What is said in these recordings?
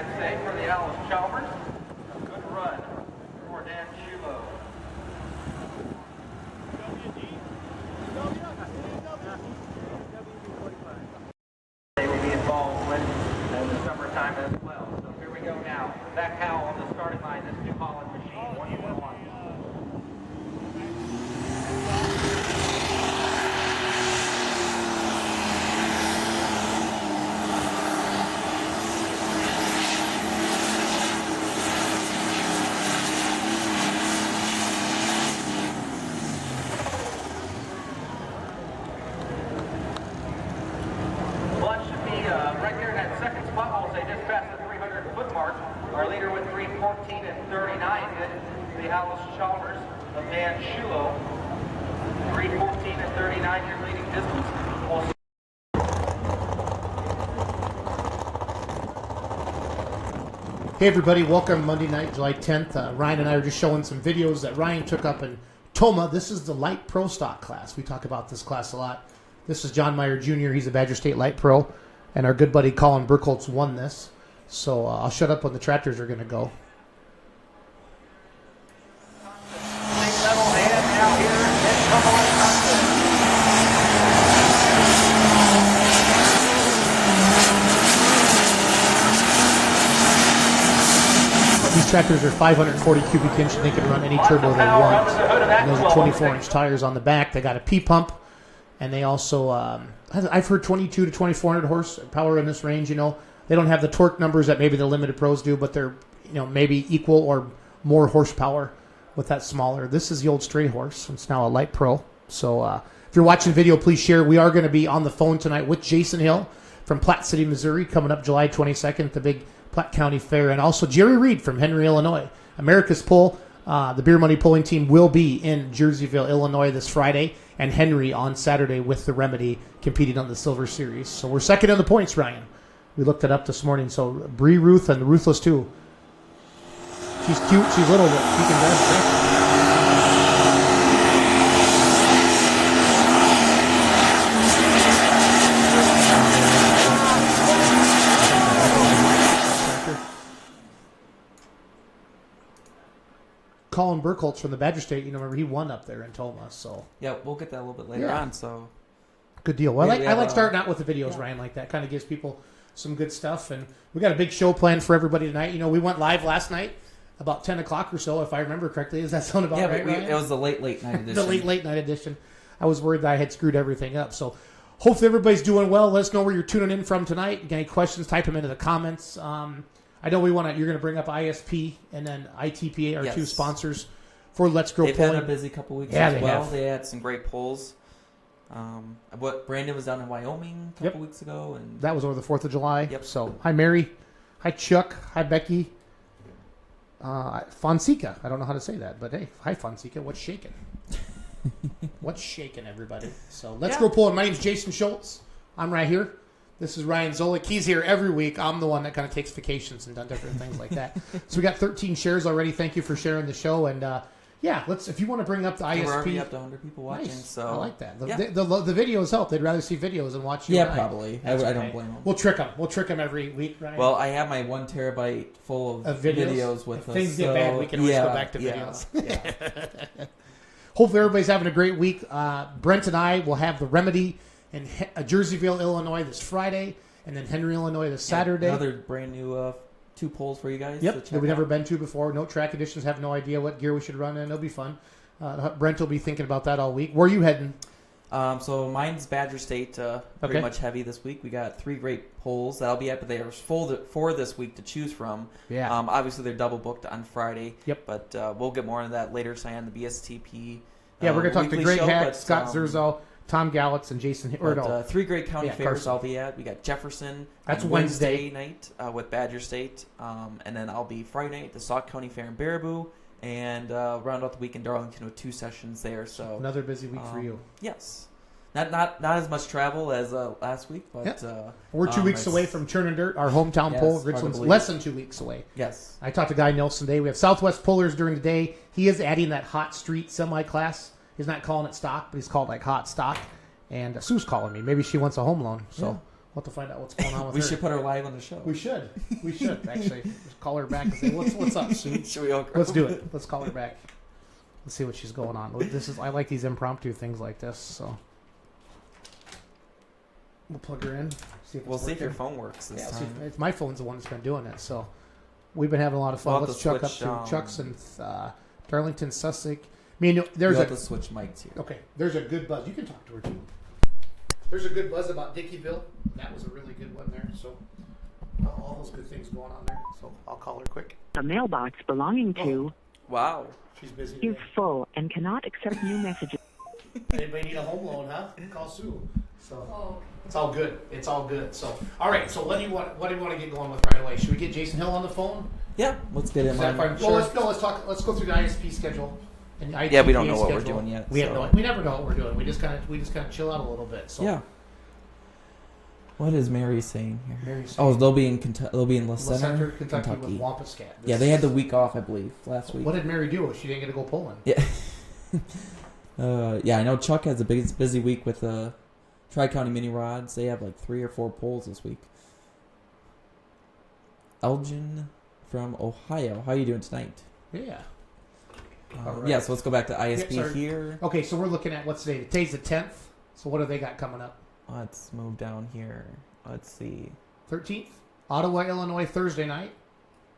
I'd say, for the Alice Chalmers. Good run for Dan Shulo. They will be involved with in the summertime as well. So here we go now. Zach Howell on the starting line, this New Holland machine, 121. Our leader with 3:14 and 39 is the Alice Chalmers of Dan Shulo. 3:14 and 39, your leading distance. Hey everybody, welcome Monday night, July 10th. Ryan and I are just showing some videos that Ryan took up in Toma. This is the Light Pro Stock class. We talk about this class a lot. This is John Meyer Jr. He's a Badger State Light Pro. And our good buddy Colin Burkholtz won this. So I'll shut up when the tractors are going to go. These tractors are 540 cubic inch and they can run any turbo they want. And those are 24-inch tires on the back. They got a P-pump. And they also, I've heard 22 to 2400 horsepower in this range, you know. They don't have the torque numbers that maybe the limited pros do, but they're, you know, maybe equal or more horsepower with that smaller. This is the old stray horse. It's now a Light Pro. So if you're watching the video, please share. We are going to be on the phone tonight with Jason Hill from Platte City, Missouri, coming up July 22nd at the big Platte County Fair. And also Jerry Reed from Henry, Illinois. America's Pull, the Beer Money Pulling Team will be in Jerseyville, Illinois this Friday, and Henry on Saturday with the Remedy competing on the Silver Series. So we're second in the points, Ryan. We looked it up this morning. So Bree Ruth and Ruthless too. She's cute. She's little, but she can dance. Colin Burkholtz from the Badger State. You know, remember he won up there in Toma. So yeah, we'll get that a little bit later on. So good deal. Well, I like starting out with the videos, Ryan, like that. Kind of gives people some good stuff. And we got a big show planned for everybody tonight. You know, we went live last night about 10 o'clock or so, if I remember correctly. Does that sound about right, Ryan? It was the late night edition. The late night edition. I was worried that I had screwed everything up. So hopefully everybody's doing well. Let us know where you're tuning in from tonight. Got any questions, type them into the comments. I know you're going to bring up ISP and then ITPA, our two sponsors for Let's Grow They've Pulling. had a busy couple weeks They had some great polls. Brandon was down in Wyoming a couple weeks ago, and that was over the 4th of July. Yep. So, hi Mary, hi Chuck, hi Becky, Fonseca. I don't know how to say that, but hey, hi Fonseca. What's shaking? What's shaking, everybody? So let's go pulling. My name's Jason Schultz. I'm right here. This is Ryan Zolik. He's here every week. I'm the one that kind of takes vacations and done different things like that. So we got 13 shares already. Thank you for sharing the show. And if you want to bring up the ISP. We're already up to 100 people watching. Nice. So I like that. The videos help. They'd rather see videos than watch you. Yeah, probably. I don't blame them. We'll trick them. We'll trick them every week, right? Well, I have my 1 terabyte full of videos with us. Things get bad, we can always go back to videos. Yeah. Hopefully everybody's having a great week. Brent and I will have the Remedy in Jerseyville, Illinois this Friday, and then Henry, Illinois this Saturday. Another brand new 2 polls for you guys. Yep, that we've never been to before. No track editions, have no idea what gear we should run in. It'll be fun. Brent will be thinking about that all week. Where are you heading? So mine's Badger State, pretty much heavy this week. We got 3 great polls that'll be at, but there's 4 this week to choose from. Yeah. Obviously they're double booked on Friday. Yep. But we'll get more into that later. So on the BSTP. Yeah, we're gonna talk to Greg Hack, Scott Zerzo, Tom Gallitz, and Jason. 3 great county fairs Carson. I'll be at. We got Jefferson. That's on Wednesday night with Badger State, and then I'll be Friday night at the Sauk County Fair in Baraboo. And round out the week in Darlington with 2 sessions there. So another busy week for you. Yes, not as much travel as last week, but we're 2 weeks away from Churn and Dirt, our hometown poll. Richland's less than 2 weeks away. Yes, I talked to Guy Nelson today. We have Southwest Pullers during the day. He is adding that hot street semi class. He's not calling it stock, but he's called like hot stock. And Sue's calling me. Maybe she wants a home loan. So We'll have to find out what's going on with We her. should put her live on the show. We should actually just call her back and say, "What's up, Sue?" Should we all Let's do it. Let's call her back. Let's see what she's going on. I like these impromptu things like this. So we'll plug her in. We'll see if your phone works this time. It's my phone's the one that's been doing it. So we've been having a lot of fun. We'll Let's chuck switch, up to Chuck's and Darlington, Sussex. There's have to switch mics here. Okay, there's a good buzz. You can talk to her too. There's a good buzz about Dickeyville. That was a really good one there. So all those good things going on there. So I'll call her quick. The mailbox belonging to Wow. She's busy is today. full and cannot accept new messages. Anybody need a home loan, huh? Call Sue. So it's all good. It's all good. So all right. So what do you want to get going with right away? Should we get Jason Hill on the phone? Yeah, let's get him on. Well, let's talk. Let's go through the ISP schedule. And the Yeah, we don't ITPA know what we're schedule. doing yet, We have so- no. We never know what we're doing. We just kind of chill out a little bit. So Yeah. What is Mary saying here? Mary's Oh, they'll be in They'll be in La Center, Center, Kentucky with Wampuscat. Yeah, they had the week off, I believe, last week. What did Mary do? She didn't get to go polling. Yeah. Yeah, I know Chuck has a busy week with Tri-County Mini Rods. They have like 3 or 4 polls this week. Elgin from Ohio. How are you doing tonight? Yeah. All right. Yeah, so let's go back to ISP Yep, sorry. here. Okay, so we're looking at what's today? Today's the 10th. So what have they got coming up? Let's move down here. Let's see. 13th, Ottawa, Illinois, Thursday night,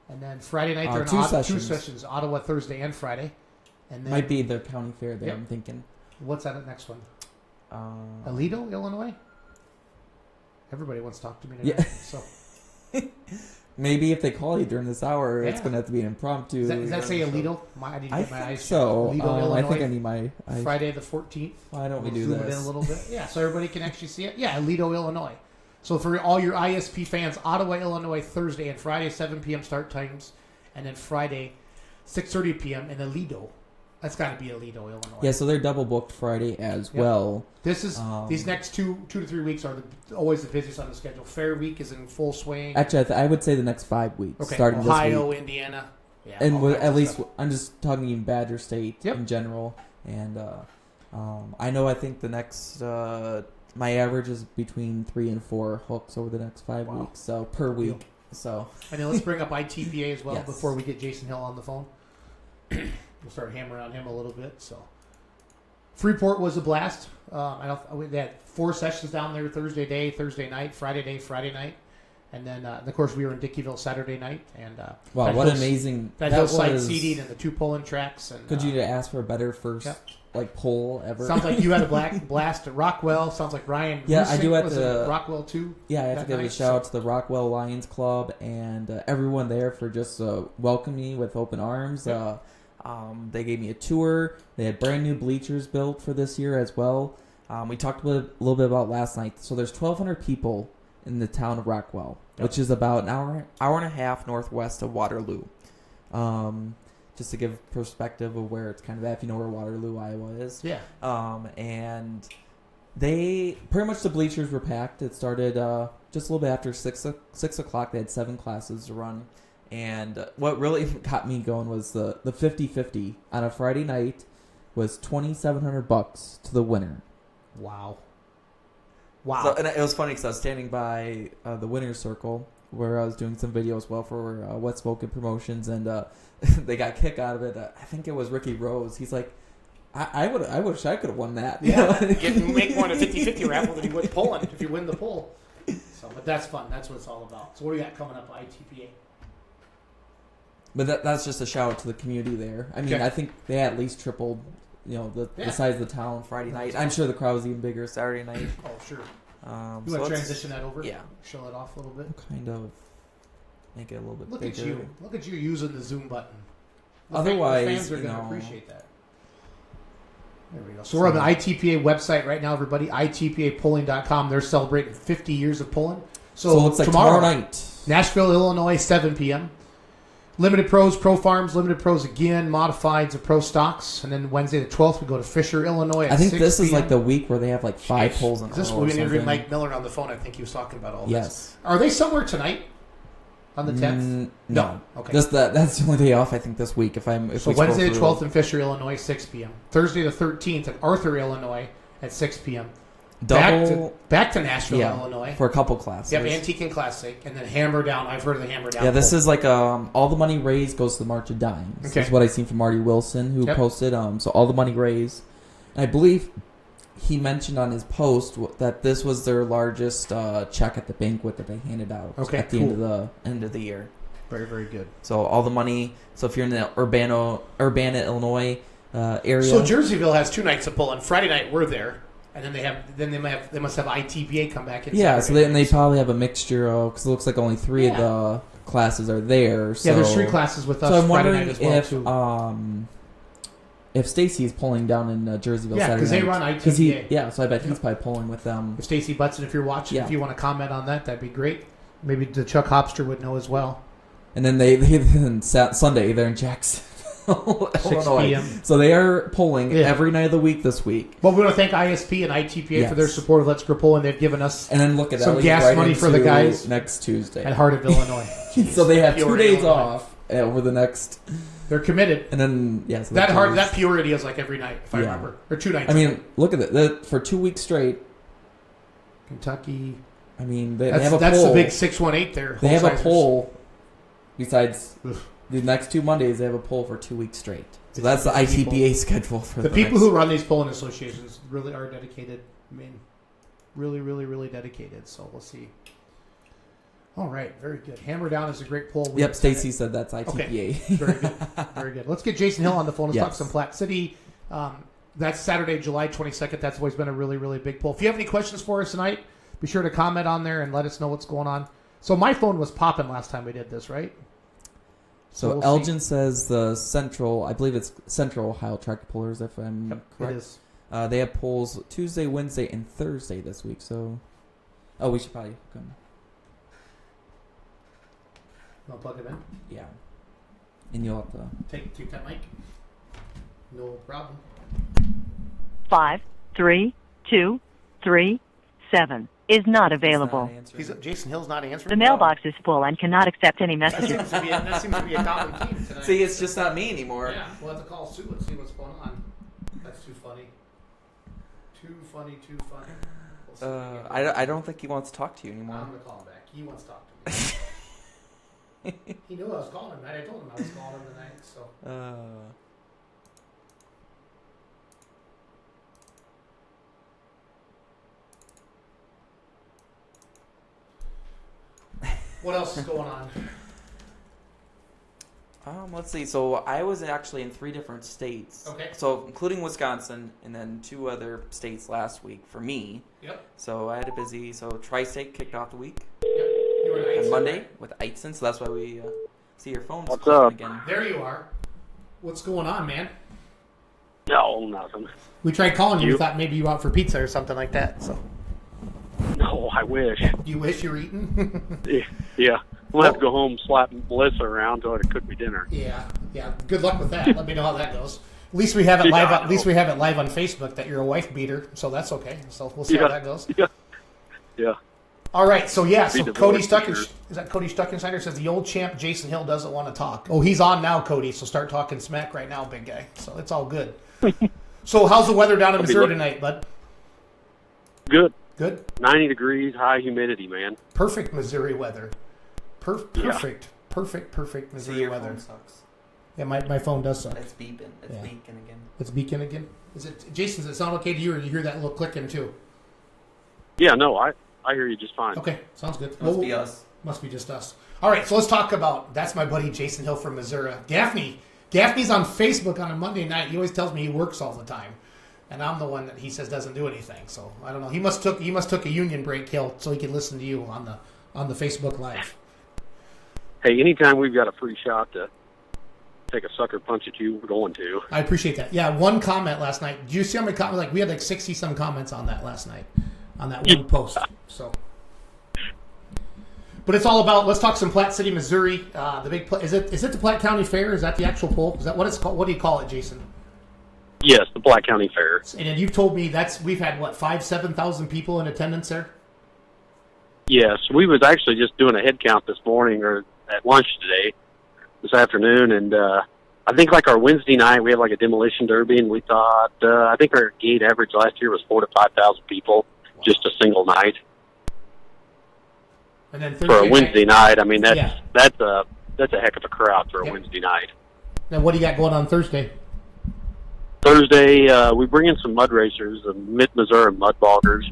and then Friday night. They're in 2 two sessions. sessions: Ottawa Thursday and Friday. And then Might be the county fair there, Yep. I'm thinking. what's that next one? Aledo, Illinois. Everybody wants to talk to me today. Yeah. So Maybe if they call you during this hour, it's Yeah. going to have to be an impromptu. does that say Aledo? I need to I get my think eyes. so. Aledo, I Illinois. think I need my eyes. Friday the 14th. Why don't we We'll do zoom it in this? a little bit. Yeah, so everybody can actually see it. Yeah, Aledo, Illinois. So for all your ISP fans, Ottawa, Illinois, Thursday and Friday, 7 p.m. start times, and then Friday, 6:30 p.m. in Aledo. That's got to be Aledo, Illinois. Yeah, so they're double booked Friday as Yep. well. This is these next two to 3 weeks are always the busiest on the schedule. Fair week is in full swing. Actually, I would say the next 5 weeks, Okay, starting Ohio, this week. Indiana, yeah, And all with, kinds at of least, stuff. I'm just talking in Badger State Yep. in general. And I know I think the next, my average is between 3 and 4 hooks over the next 5 Wow. weeks, so per Good deal. week. So And then let's bring up ITPA as well Yes. before we get Jason Hill on the phone. We'll start hammering on him a little bit. So Freeport was a blast. They had 4 sessions down there: Thursday day, Thursday night, Friday day, Friday night, and then of course we were in Dickeyville Saturday night. And wow, that what hills- amazing! that hillside seating and the 2 pulling tracks. And Could you ask for a better first Yep. poll ever? sounds like you had a blast at Rockwell. Sounds like Ryan. Yeah, I Rusick do at was the- at Rockwell too. Yeah, I have to that give a night, shout out to the Rockwell Lions Club and everyone there for just welcoming me with open arms. Yep. They gave me a tour. They had brand new bleachers built for this year as well. We talked a little bit about last night. So there's 1,200 people in the town of Rockwell, which is about an hour and a half northwest of Waterloo. Just to give perspective of where it's kind of at, if you know where Waterloo, Iowa is. Yeah. And they pretty much the bleachers were packed. It started just a little bit after 6 o'clock. They had 7 classes to run. And what really got me going was the 50-50 on a Friday night was $2,700 to the winner. Wow. So, and it was funny because I was standing by the winner's circle where I was doing some video as well for Wet Smoking Promotions, and they got a kick out of it. I think it was Ricky Rose. He's like, I wish I could have won that. Yeah, make more than a 50-50 raffle than you would pulling if you win the poll. So, but that's fun. That's what it's all about. So what do we got coming up, ITPA? But that's just a shout out to the community there. I mean, Okay. I think they at least tripled, the size of the town Friday night. I'm sure the crowd was even bigger Saturday night. Oh, sure. So You want to let's transition that over? yeah. Show it off a little bit. kind of make it a little bit Look bigger. at you. Look at you using the Zoom button. Otherwise, the fans are you going to know- appreciate that. There we go. So we're on the ITPA website right now, everybody. ITPApolling.com. They're celebrating 50 years of polling. So it looks like tomorrow night. Nashville, Illinois, 7 p.m. Limited Pros, Pro Farms, Limited Pros again, Modifieds of Pro Stocks. And then Wednesday the 12th, we go to Fisher, Illinois at I think 6 this is p.m. like the week where they have like 5 polls in a Is this row or we're going to interview something. Mike Miller on the phone? I think he was talking about all this. Yes. Are they somewhere tonight on the 10th? No. Okay. That's the only day off I think this week. If So we scroll Wednesday the through. 12th in Fisher, Illinois, 6 p.m. Thursday the 13th at Arthur, Illinois at 6 p.m. double back to Nashville, Illinois. for a couple classes. Yep, Antique and Classic, and then Hammer Down. I've heard of the Hammer Down. Yeah, this is like all the money raised goes to the March of Dimes. Okay. This is what I seen from Marty Wilson, who Yep. posted. So all the money raised, and I believe he mentioned on his post that this was their largest check at the banquet that they handed out at the end of the year. Very, very good. So all the money. So if you're in the Urbana, Illinois area, So Jerseyville has 2 nights of pulling. Friday night we're there, and then they must have ITPA come back in. yeah. Saturday So they probably have a mixture of, because it looks like only 3 of the classes are there. So, yeah, there's 3 classes with us. So I'm Friday wondering night as well, too. if Stacy's pulling down in Jerseyville, Yeah, Saturday because they night. run 'Cause ITPA. so I bet he's probably pulling with them. If Stacy Butson, if you're watching, Yeah. if you want to comment on that, that'd be great. Maybe the Chuck Hopster would know as well. And then then Sunday they're in Jacksonville, 6 Illinois. p.m. So they are pulling Yeah. every night of the week this week. Well, we want to thank ISP and ITPA for their support of Let's Go Pull, and they've given us And then look at some that, gas right money for the into guys next Tuesday. at Heart of Illinois. So they have 2 Peoria, days Illinois. off over the next, They're committed. and then so That Purity is like every night, if I Yeah. remember, or 2 nights. I mean, look at that for 2 weeks straight. Kentucky. I mean, they have a That's poll. the big 618 there. They have a Holzheimer's. poll. Besides Ugh. the next 2 Mondays, they have a poll for 2 weeks straight. So that's the People. ITPA schedule for The people next. who run these polling associations really are dedicated. I mean, really, really, really dedicated. So we'll see. All right, very good. Hammer Down is a great poll. Yep, Stacy said that's ITPA. Okay. Very good. Very good. Let's get Jason Hill on the phone. Let's talk some Platte City. That's Saturday, July 22nd. That's always been a really, really big poll. If you have any questions for us tonight, be sure to comment on there and let us know what's going on. So my phone was popping last time we did this, right? So we'll Elgin says the Central, I believe it's Central Ohio Tractor Pullers, if I'm correct. It is. They have polls Tuesday, Wednesday, and Thursday this week. So, we should probably come. I'll plug it in. Yeah, and you'll have to Take that mic. No problem. 5, 3, 2, 3, 7 is not available. Jason Hill's not answering. The mailbox is full and cannot accept any That messages. seems to be a common theme tonight. See, it's just not me anymore. Yeah, we'll have to call Sue and see what's going on. That's too funny. Too funny. We'll see what we can do. I don't think he wants to talk to you anymore. I'm gonna call him back. He wants to talk to me. He knew I was calling him tonight. I told him I was calling him tonight. So what else is going on? Let's see. So I was actually in 3 different states. Okay. So including Wisconsin and then 2 other states last week for me. Yep. So I had a busy. So Tri-State kicked off the week You were in on Eitzen, Monday right? with Eitzen. So that's why we see your phone's What's calling up? again. There you are. What's going on, man? No, nothing. We tried calling you. We You? thought maybe you were out for pizza or something like that. So No, I wish. you wish you were eating. Yeah. I'm going to have to go home slapping Melissa around to cook me dinner. Yeah. Good luck with that. Let me know how that goes. At least we have it live. Yeah, At least we have it live on Facebook that you're a wife beater. So that's okay. So we'll see how that goes. Yeah. All right. So Be so divorced Cody for Stucken sure. is that Cody Stuckensteiner says the old champ Jason Hill doesn't want to talk. Oh, he's on now, Cody. So start talking smack right now, big guy. So it's all good. So how's the weather down in I'll be Missouri looking. tonight, bud? Good. Good. 90 degrees, high humidity, man. Perfect Missouri weather. Perfect. Yeah. Perfect See, Missouri your weather. phone sucks. Yeah, my phone does suck. It's beeping. It's Yeah. beeping again. It's beacon again. Is it Jason? Does it sound okay to you, or do you hear that little clicking too? Yeah, no, I hear you just fine. Okay, sounds good. Must be us. Must be just us. All right, so let's talk about that's my buddy Jason Hill from Missouri. Gaffney's on Facebook on a Monday night. He always tells me he works all the time, and I'm the one that he says doesn't do anything. So I don't know. He must took a union break, Hill, so he can listen to you on the Facebook Live. Hey, anytime we've got a free shot to take a sucker punch at you, we're going to. I appreciate that. Yeah, one comment last night. Did you see how many comments? Like we had like 60 some comments on that last night, on that one post. So, but it's all about. Let's talk some Platte City, Missouri. The big is it the Platte County Fair? Is that the actual poll? Is that what it's called? What do you call it, Jason? Yes, the Platte County Fair. And then you've told me we've had what 7,000 people in attendance there. Yes, we was actually just doing a head count this morning or at lunch today, this afternoon, and I think like our Wednesday night we have like a demolition derby, and we thought I think our gate average last year was 4,000 to 5,000 people. just a single night. And then For Thursday a Wednesday night, I mean, that's Yeah. that's a heck of a crowd for a Yep. Wednesday night. Now, what do you got going on Thursday? Thursday, we bring in some mud racers, the Mid-Missouri Mud Boggers.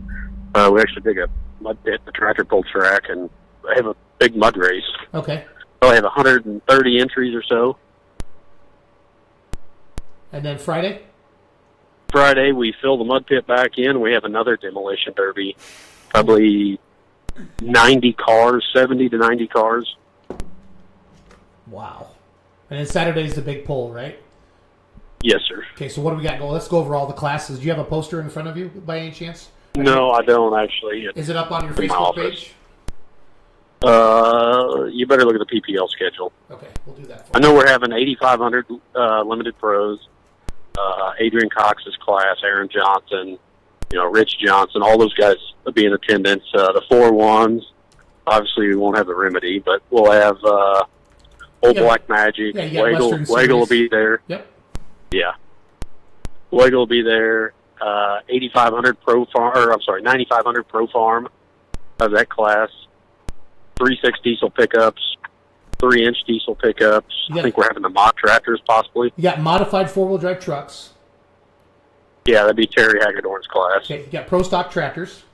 We actually dig a mud pit, the tractor pull track, and they have a big mud race. Okay. Probably have 130 entries or so. And then Friday? Friday, we fill the mud pit back in. We have another demolition derby, probably 90 cars, 70 to 90 cars. Wow. And then Saturday's the big pull, right? Yes, sir. Okay, so what do we got going? Let's go over all the classes. Do you have a poster in front of you by any chance? No, I don't actually. Is it up on your in my Facebook office. page? You better look at the PPL schedule. Okay, we'll do that for I you. know we're having 8,500 limited pros. Adrian Cox's class, Aaron Johnson, Rich Johnson, all those guys will be in attendance. The 4-1s, obviously we won't have the Remedy, but we'll have Old Yeah. Black Magic. Yeah, you got Western Waggle will Series. be there. Yep. Yeah. Waggle will be there. 8,500 Pro Farm, 9,500 Pro Farm of that class. 3.6 diesel pickups, 3-inch diesel pickups. Yeah. I think we're having the mod tractors possibly. You got modified four-wheel drive trucks. Yeah, that'd be Terry Hagedorn's class. Okay, you got pro stock tractors.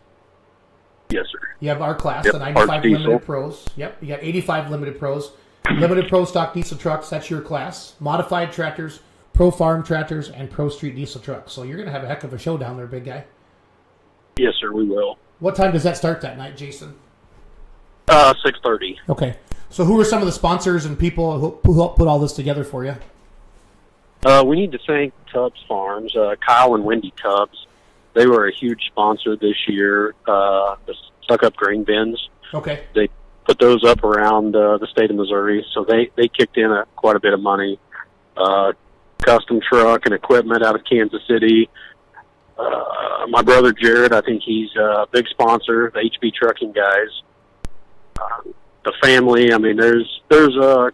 Yes, sir. You have our class, Yep, the 95 Art Diesel. limited pros. Yep, you got 85 limited pros. Limited pro stock diesel trucks, that's your class. Modified tractors, pro farm tractors, and pro street diesel trucks. So you're going to have a heck of a show down there, big guy. Yes, sir, we will. What time does that start that night, Jason? 6:30. Okay. So who are some of the sponsors and people who helped put all this together for you? We need to thank Tubbs Farms, Kyle and Wendy Tubbs. They were a huge sponsor this year. The stuck-up grain bins. Okay. They put those up around the state of Missouri, so they kicked in quite a bit of money. Custom truck and equipment out of Kansas City. My brother Jared, I think he's a big sponsor. The HB Trucking guys. The family. I mean, there's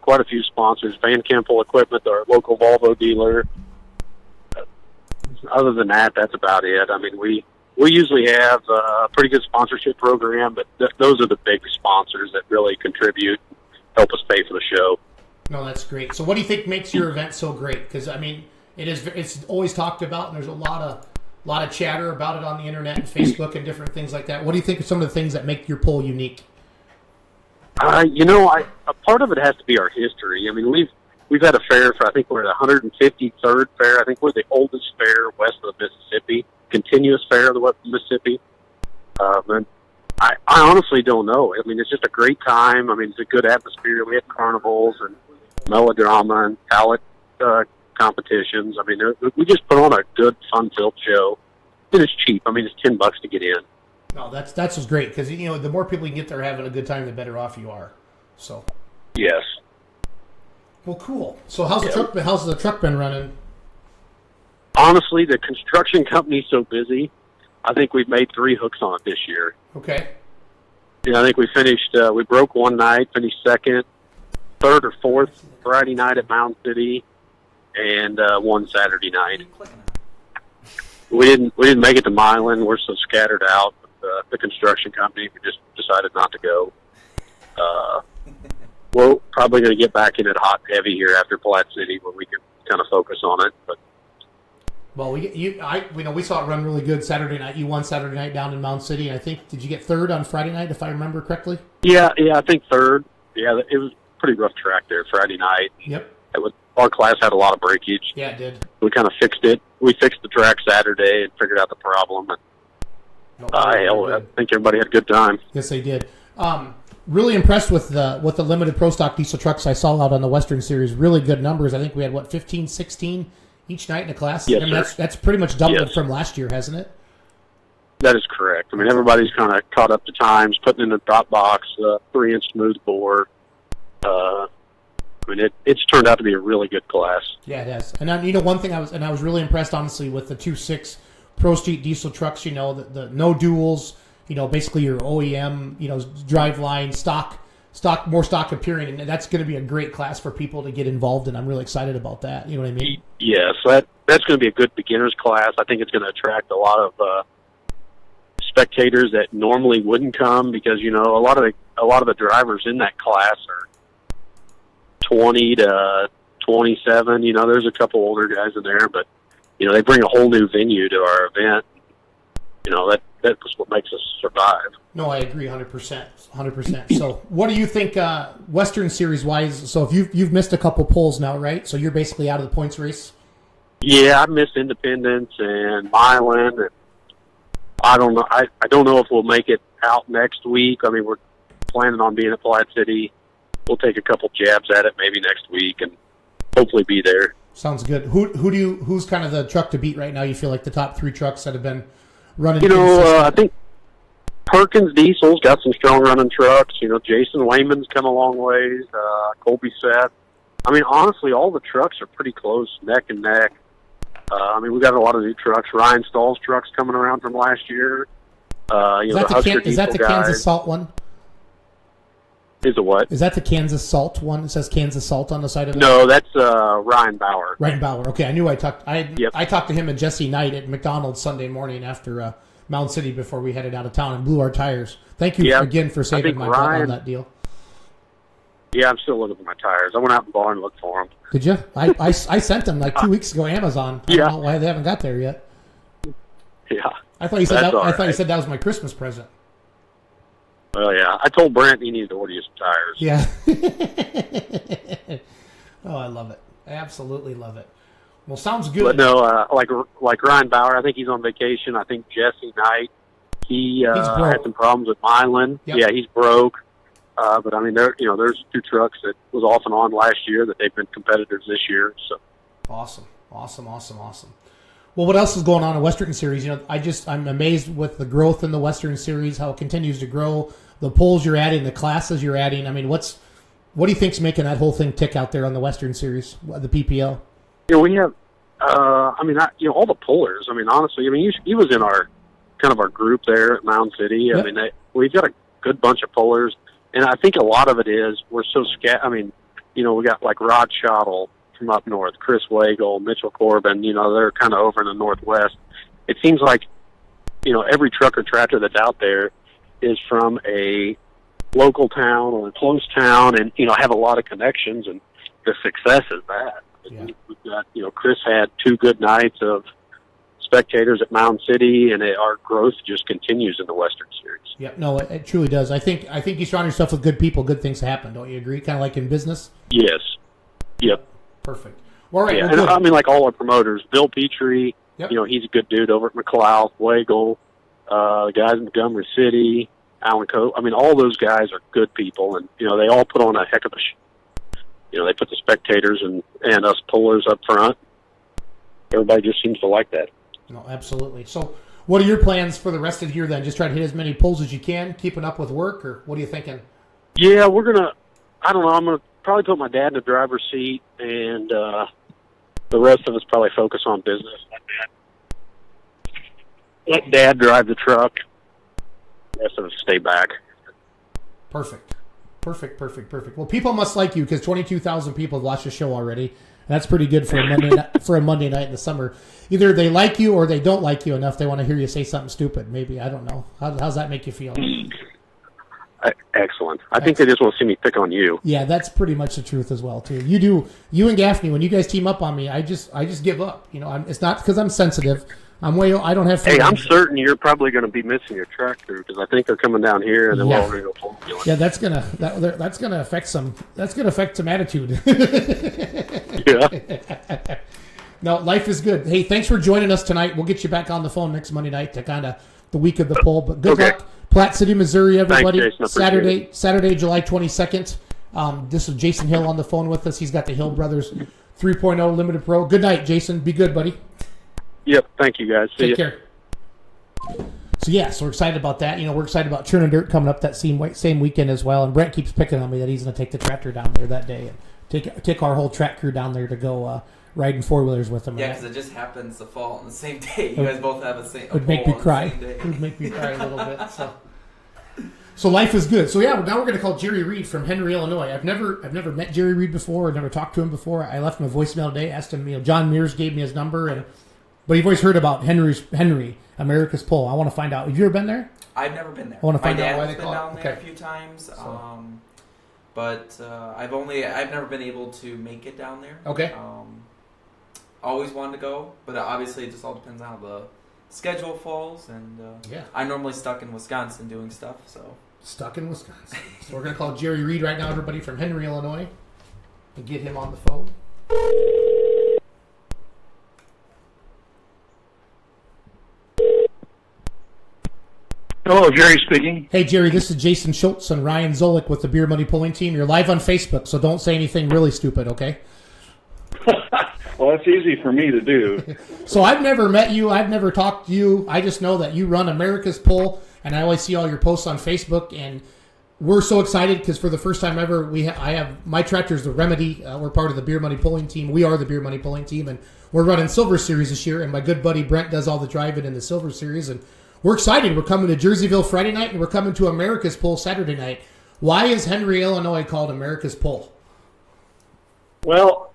quite a few sponsors. Van Kempel Equipment, our local Volvo dealer. Other than that, that's about it. I mean, we usually have a pretty good sponsorship program, but those are the big sponsors that really contribute, help us pay for the show. No, that's great. So what do you think makes your event so great? Because, I mean, it's always talked about, and there's a lot of chatter about it on the internet and Facebook and different things like that. What do you think are some of the things that make your poll unique? A part of it has to be our history. I mean, we've had a fair for, I think we're at 153rd fair. I think we're the oldest fair west of the Mississippi, continuous fair of the west of Mississippi. And I honestly don't know. I mean, it's just a great time. I mean, it's a good atmosphere. We have carnivals and melodrama and palette competitions. I mean, we just put on a good, fun-filled show. And it's cheap. I mean, it's $10 to get in. No, that's just great because the more people you can get there having a good time, the better off you are. So, Yes. well, cool. So how's the truck been running? Honestly, the construction company's so busy. I think we've made 3 hooks on it this year. Okay. I think we finished. We broke one night, finished second, third or fourth Friday night at Mountain City, and one Saturday night. We didn't make it to Milan. We're so scattered out. The construction company, we just decided not to go. We're probably going to get back in it hot and heavy here after Platte City, where we can kind of focus on it. But Well, we saw it run really good Saturday night. You won Saturday night down in Mound City, and I think did you get third on Friday night if I remember correctly? yeah, I think third. Yeah, it was a pretty rough track there Friday night. Yep. Our class had a lot of breakage. Yeah, it did. We kind of fixed it. We fixed the track Saturday and figured out the problem. And, No, I think everybody had a good time. Yes, they did. Really impressed with the limited pro stock diesel trucks I saw out on the Western Series. Really good numbers. I think we had 15, 16 each night in the class. Yes, I mean, sir. that's pretty much doubled Yes. from last year, hasn't it? That is correct. I mean, everybody's kind of caught up to times, putting in the drop box, 3-inch smooth bore. I mean, it's turned out to be a really good class. Yeah, it has. And one thing I was really impressed, honestly, with the 2.6 Pro Street diesel trucks. The no duals. Basically your OEM. Driveline stock, more stock appearing, and that's going to be a great class for people to get involved in. I'm really excited about that. You know what I mean? Yes, that's going to be a good beginner's class. I think it's going to attract a lot of spectators that normally wouldn't come because, you know, a lot of the drivers in that class are 20 to 27. You know, there's a couple older guys in there, but, you know, they bring a whole new venue to our event. You know, that's what makes us survive. No, I agree 100%. 100%. So what do you think Western Series-wise? So if you've missed a couple polls now, right? So you're basically out of the points race? Yeah, I missed Independence and Milan, and I don't know. I don't know if we'll make it out next week. I mean, we're planning on being at Platte City. We'll take a couple jabs at it maybe next week and hopefully be there. Sounds good. Who's kind of the truck to beat right now? You feel like the top 3 trucks that have been running? You know, I think Perkins Diesel's got some strong running trucks. You know, Jason Wayman's come a long ways. Colby Seth. I mean, honestly, all the trucks are pretty close, neck and neck. I mean, we got a lot of new trucks. Ryan Stahl's trucks coming around from last year. You know, is that the Kansas Salt one? Is it what? Is that the Kansas Salt one? It says Kansas Salt on the side of it. No, that's Ryan Bauer. Ryan Bauer. Okay, I knew I talked. I talked to him and Jesse Knight at McDonald's Sunday morning after Mound City before we headed out of town and blew our tires. Thank you again for saving my butt on that deal. Yeah, I'm still looking for my tires. I went out in the barn and looked for them. Did you? I sent them like 2 weeks ago. Amazon. I don't know why they haven't got there yet. Yeah. I thought you said that. I thought you said that was my Christmas present. Well, yeah. I told Brent he needed to order you some tires. Yeah. Oh, I love it. I absolutely love it. Well, sounds good. But no, like Ryan Bauer, I think he's on vacation. I think Jesse Knight, he had some problems with Milan. Yep. Yeah, he's broke. But I mean, there's 2 trucks that was off and on last year that they've been competitors this year. So awesome. Well, what else is going on in Western Series? You know, I'm amazed with the growth in the Western Series, how it continues to grow, the polls you're adding, the classes you're adding. I mean, what do you think's making that whole thing tick out there on the Western Series, the PPL? You know, we have, all the pullers. I mean, honestly, he was in our group there at Mound City. Yep. I mean, we've got a good bunch of pullers. And I think a lot of it is we're so I mean, you know, we got like Rod Schottel from up north, Chris Wagle, Mitchell Corbin, you know, they're kind of over in the Northwest. It seems like, you know, every truck or tractor that's out there is from a local town or a close town and, you know, have a lot of connections, and the success is that. Yeah. We've got, you know, Chris had 2 good nights of spectators at Mound City, and our growth just continues in the Western Series. Yeah, no, it truly does. I think you surround yourself with good people, good things happen. Don't you agree? Kind of like in business. Yes. Yep. Perfect. Well, all right. Yeah, well, and I mean, like all our promoters, Bill Petrie. Yep. You know, he's a good dude over at McLeod, Wagle, the guys in Montgomery City, Alan Coe. I mean, all those guys are good people, and you know, they all put on a heck of a. You know, they put the spectators and us pullers up front. Everybody just seems to like that. No, absolutely. So what are your plans for the rest of the year then? Just try to hit as many polls as you can, keeping up with work, or what are you thinking? Yeah, I'm going to probably put my dad in the driver's seat, and the rest of us probably focus on business. Let Dad drive the truck. The rest of us stay back. Perfect. Well, people must like you because 22,000 people have watched the show already. That's pretty good for a Monday night in the summer. Either they like you or they don't like you enough. They want to hear you say something stupid. Maybe, I don't know. How's that make you feel? Excellent. I think they just want to see me pick on you. Yeah, that's pretty much the truth as well too. You and Gaffney, when you guys team up on me, I just give up. You know, it's not because I'm sensitive. I don't have. Hey, I'm certain you're probably going to be missing your track crew because I think they're coming down here and then we're all going to go full. Yeah, that's gonna affect some. That's gonna affect some attitude. Yeah. No, life is good. Hey, thanks for joining us tonight. We'll get you back on the phone next Monday night to kind of the week of the poll. But good luck, Platte City, Missouri, everybody. Thanks, Jason. Saturday, July 22nd. This is Jason Hill on the phone with us. He's got the Hill Brothers 3.0 Limited Pro. Good night, Jason. Be good, buddy. Yep. Thank you, guys. Take care. So we're excited about that. You know, we're excited about Churning Dirt coming up that same weekend as well. And Brent keeps picking on me that he's going to take the tractor down there that day and take our whole track crew down there to go riding 4-wheelers with him. Yeah, because it just happens to fall on the same day. You guys both have the same. It would make me cry. It would make me cry a little bit. So life is good. So yeah, now we're going to call Jerry Reed from Henry, Illinois. I've never met Jerry Reed before. I've never talked to him before. I left him a voicemail today. Asked him. John Mears gave me his number, and But you've always heard about Henry, America's Pole. I want to find out. Have you ever been there? I've never been there. I want to My find out dad why has they been call it. down there Okay. a few times, So- but I've never been able to make it down there. Okay. Always wanted to go, but obviously it just all depends on how the schedule falls, and Yeah. I'm normally stuck in Wisconsin doing stuff, so. Stuck in Wisconsin. So we're going to call Jerry Reed right now, everybody from Henry, Illinois, and get him on the phone. Hello, Jerry speaking. Hey, Jerry, this is Jason Schultz and Ryan Zolik with the Beer Money Pulling Team. You're live on Facebook, so don't say anything really stupid, okay? Well, that's easy for me to do. So I've never met you. I've never talked to you. I just know that you run America's Pole, and I always see all your posts on Facebook, and we're so excited because for the first time ever, I have my tractor's the Remedy. We're part of the Beer Money Pulling Team. We are the Beer Money Pulling Team, and we're running Silver Series this year, and my good buddy Brent does all the driving in the Silver Series, and we're excited. We're coming to Jerseyville Friday night, and we're coming to America's Pole Saturday night. Why is Henry, Illinois called America's Pole? Well,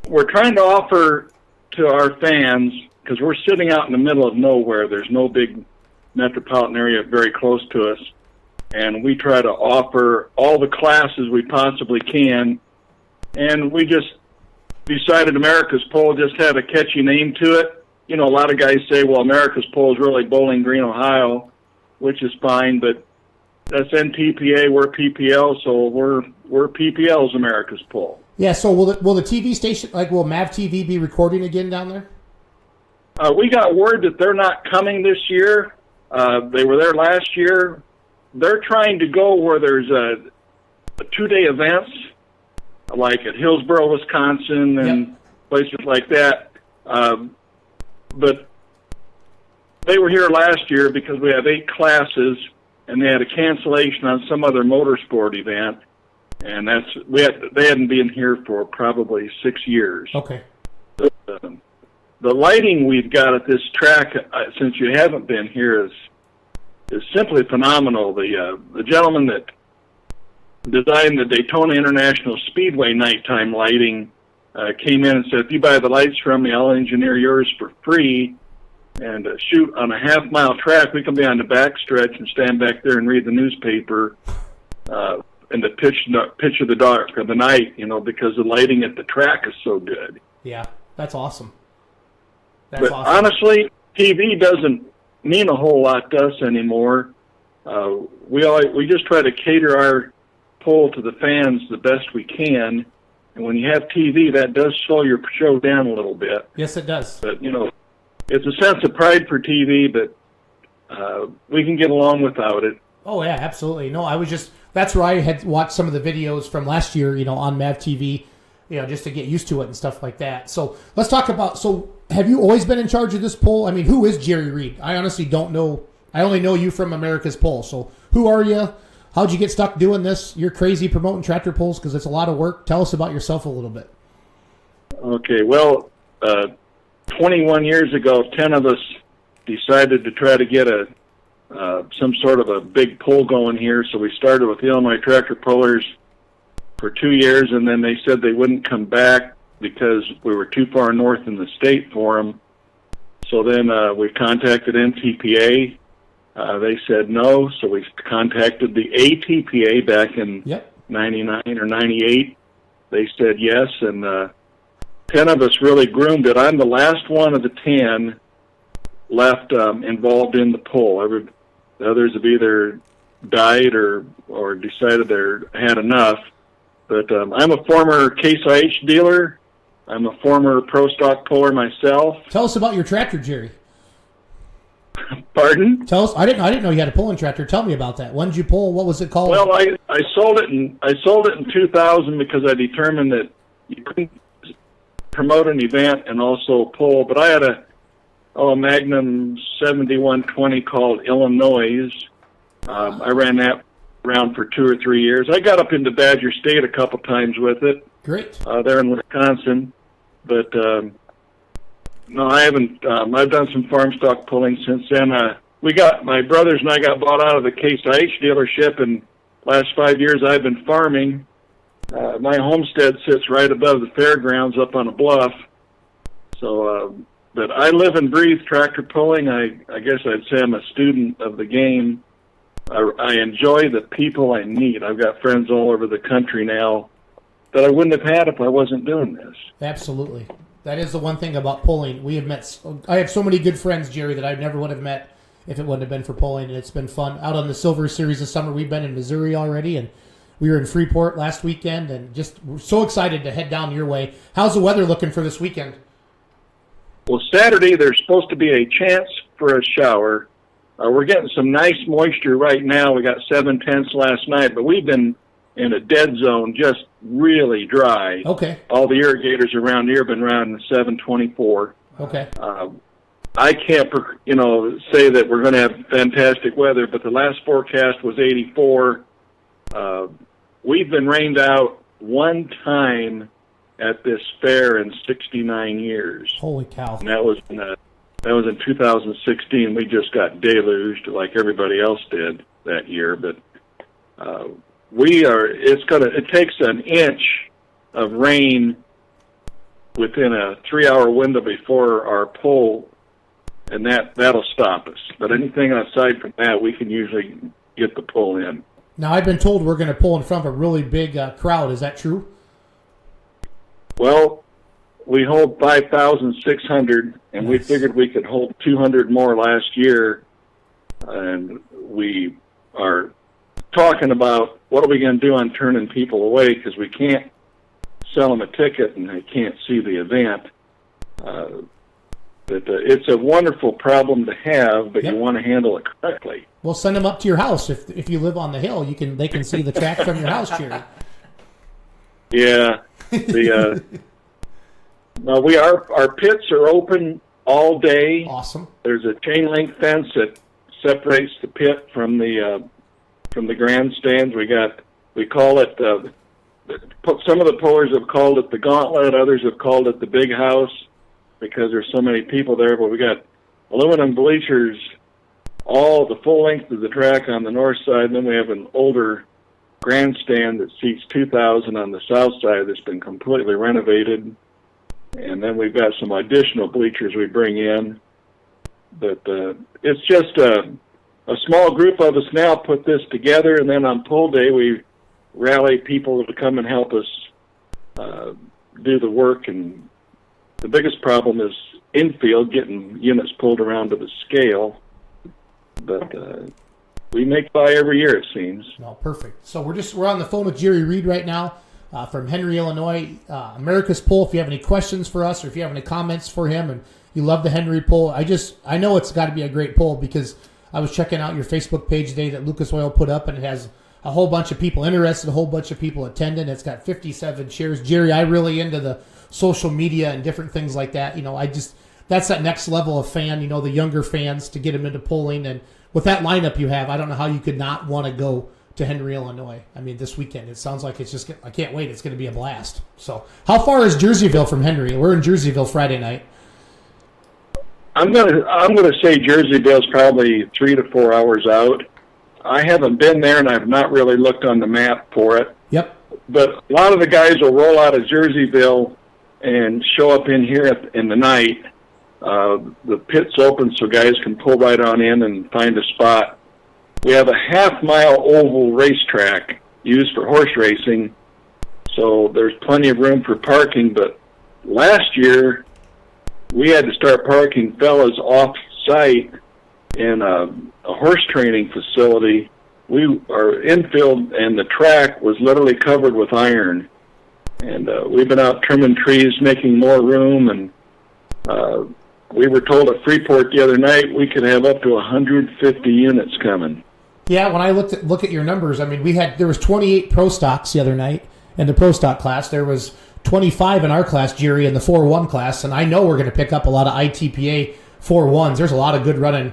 we're trying to offer to our fans, because we're sitting out in the middle of nowhere. There's no big metropolitan area very close to us. And we try to offer all the classes we possibly can. And we just decided America's Pole just had a catchy name to it. You know, a lot of guys say, well, America's Pole is really Bowling Green, Ohio, which is fine, but that's NTPA, we're PPL, so we're PPL's America's Pole. Yeah, so will the TV station, like will MAV TV be recording again down there? We got word that they're not coming this year. They were there last year. They're trying to go where there's a 2-day events, like at Hillsboro, Wisconsin, and places like that. But they were here last year because we have 8 classes, and they had a cancellation on some other motorsport event, and they hadn't been here for probably 6 years. Okay. The lighting we've got at this track, since you haven't been here, is simply phenomenal. The gentleman that designed the Daytona International Speedway nighttime lighting came in and said, if you buy the lights from me, I'll engineer yours for free and shoot on a half-mile track. We can be on the back stretch and stand back there and read the newspaper in the pitch of the dark of the night, you know, because the lighting at the track is so good. Yeah, that's awesome. But honestly, TV doesn't mean a whole lot to us anymore. We just try to cater our pole to the fans the best we can. And when you have TV, that does slow your show down a little bit. Yes, it does. But, you know, it's a sense of pride for TV, but we can get along without it. Oh, yeah, absolutely. No, that's where I had watched some of the videos from last year, you know, on MAV TV, you know, just to get used to it and stuff like that. So let's talk about, have you always been in charge of this pole? I mean, who is Jerry Reed? I honestly don't know. I only know you from America's Pole. So who are you? How'd you get stuck doing this? You're crazy promoting tractor poles because it's a lot of work. Tell us about yourself a little bit. Okay, well, 21 years ago, 10 of us decided to try to get some sort of a big pole going here. So we started with the Illinois Tractor Pullers for 2 years, and then they said they wouldn't come back because we were too far north in the state for them. So then we contacted NTPA. They said no, so we contacted the ATPA back in 99 or 98. They said yes, and 10 of us really groomed it. I'm the last one of the 10 left involved in the pole. The others have either died or decided they had enough. But I'm a former Case IH dealer. I'm a former pro stock puller myself. Tell us about your tractor, Jerry. Pardon? Tell us. I didn't know you had a pulling tractor. Tell me about that. When did you pull? What was it called? Well, I sold it in 2000 because I determined that you couldn't promote an event and also pull. But I had a Magnum 7120 called Illinois. I ran that around for 2 or 3 years. I got up into Badger State a couple times with it. Great. There in Wisconsin. But no, I haven't. I've done some farm stock pulling since then. My brothers and I got bought out of the Case IH dealership, and last 5 years I've been farming. My homestead sits right above the fairgrounds up on a bluff. So but I live and breathe tractor pulling. I guess I'd say I'm a student of the game. I enjoy the people I meet. I've got friends all over the country now that I wouldn't have had if I wasn't doing this. Absolutely. That is the one thing about pulling. I have so many good friends, Jerry, that I never would have met if it wouldn't have been for pulling, and it's been fun. Out on the Silver Series this summer, we've been in Missouri already, and we were in Freeport last weekend, and just we're so excited to head down your way. How's the weather looking for this weekend? Well, Saturday there's supposed to be a chance for a shower. We're getting some nice moisture right now. We got 7/10 last night, but we've been in a dead zone, just really dry. Okay. All the irrigators around here have been around 724. Okay. I can't, say that we're going to have fantastic weather, but the last forecast was 84. We've been rained out one time at this fair in 69 years. Holy cow. And that was in 2016. We just got deluged like everybody else did that year, but it takes an inch of rain within a 3-hour window before our pull, and that'll stop us. But anything aside from that, we can usually get the pull in. Now, I've been told we're going to pull in front of a really big crowd. Is that true? Well, we hold 5,600, and we figured we could hold 200 more last year, and we are talking about what are we going to do on turning people away, because we can't sell them a ticket and they can't see the event. It's a wonderful problem to have, but Yep. you want to handle it correctly. We'll send them up to your house. If you live on the hill, they can see the track from your house, Jerry. Yeah. Our pits are open all day. Awesome. There's a chain link fence that separates the pit from the grandstands. We call it some of the pullers have called it the gauntlet, others have called it the big house because there's so many people there. But we got aluminum bleachers all the full length of the track on the north side, and then we have an older grandstand that seats 2,000 on the south side that's been completely renovated. And then we've got some additional bleachers we bring in. But it's just a small group of us now put this together, and then on pull day we rally people to come and help us do the work. And the biggest problem is infield, getting units pulled around to the scale. But we make by every year, it seems. No, perfect. So we're on the phone with Jerry Reed right now from Henry, Illinois. America's Pull. If you have any questions for us, or if you have any comments for him, and you love the Henry Pull, I know it's got to be a great pull because I was checking out your Facebook page today that Lucas Oil put up, and it has a whole bunch of people interested, a whole bunch of people attending. It's got 57 shares. Jerry, I really into the social media and different things like that. That's that next level of fan, the younger fans, to get them into pulling. And with that lineup you have, I don't know how you could not want to go to Henry, Illinois. I mean, this weekend, it sounds like I can't wait. It's going to be a blast. So how far is Jerseyville from Henry? We're in Jerseyville Friday night. I'm gonna say Jerseyville's probably 3 to 4 hours out. I haven't been there, and I've not really looked on the map for it. Yep. But a lot of the guys will roll out of Jerseyville and show up in here in the night. The pit's open so guys can pull right on in and find a spot. We have a half-mile oval racetrack used for horse racing, so there's plenty of room for parking. But last year, we had to start parking fellas off-site in a horse training facility. Our infield and the track was literally covered with iron. And we've been out trimming trees, making more room, and we were told at Freeport the other night we could have up to 150 units coming. Yeah, when I look at your numbers, I mean, there was 28 pro stocks the other night in the pro stock class. There was 25 in our class, Jerry, in the 4-1 class, and I know we're going to pick up a lot of ITPA 4-1s. There's a lot of good running,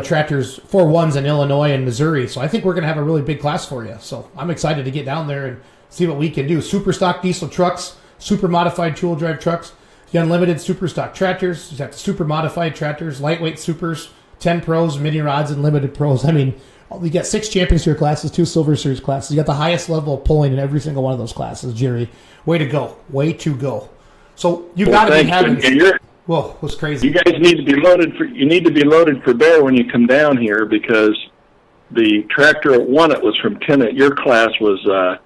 tractors 4-1s in Illinois and Missouri. So I think we're going to have a really big class for you. So I'm excited to get down there and see what we can do. Super stock diesel trucks, super modified tool drive trucks, the unlimited super stock tractors, you got the super modified tractors, lightweight supers, 10 pros, mini rods, and limited pros. I mean, you got 6 Champion Series classes, 2 Silver Series classes. You got the highest level of pulling in every single one of those classes, Jerry. Way to go. Way to go. So you got to be having... Whoa, it was crazy. You guys need to be loaded for bear when you come down here, because the tractor that won it was from your class was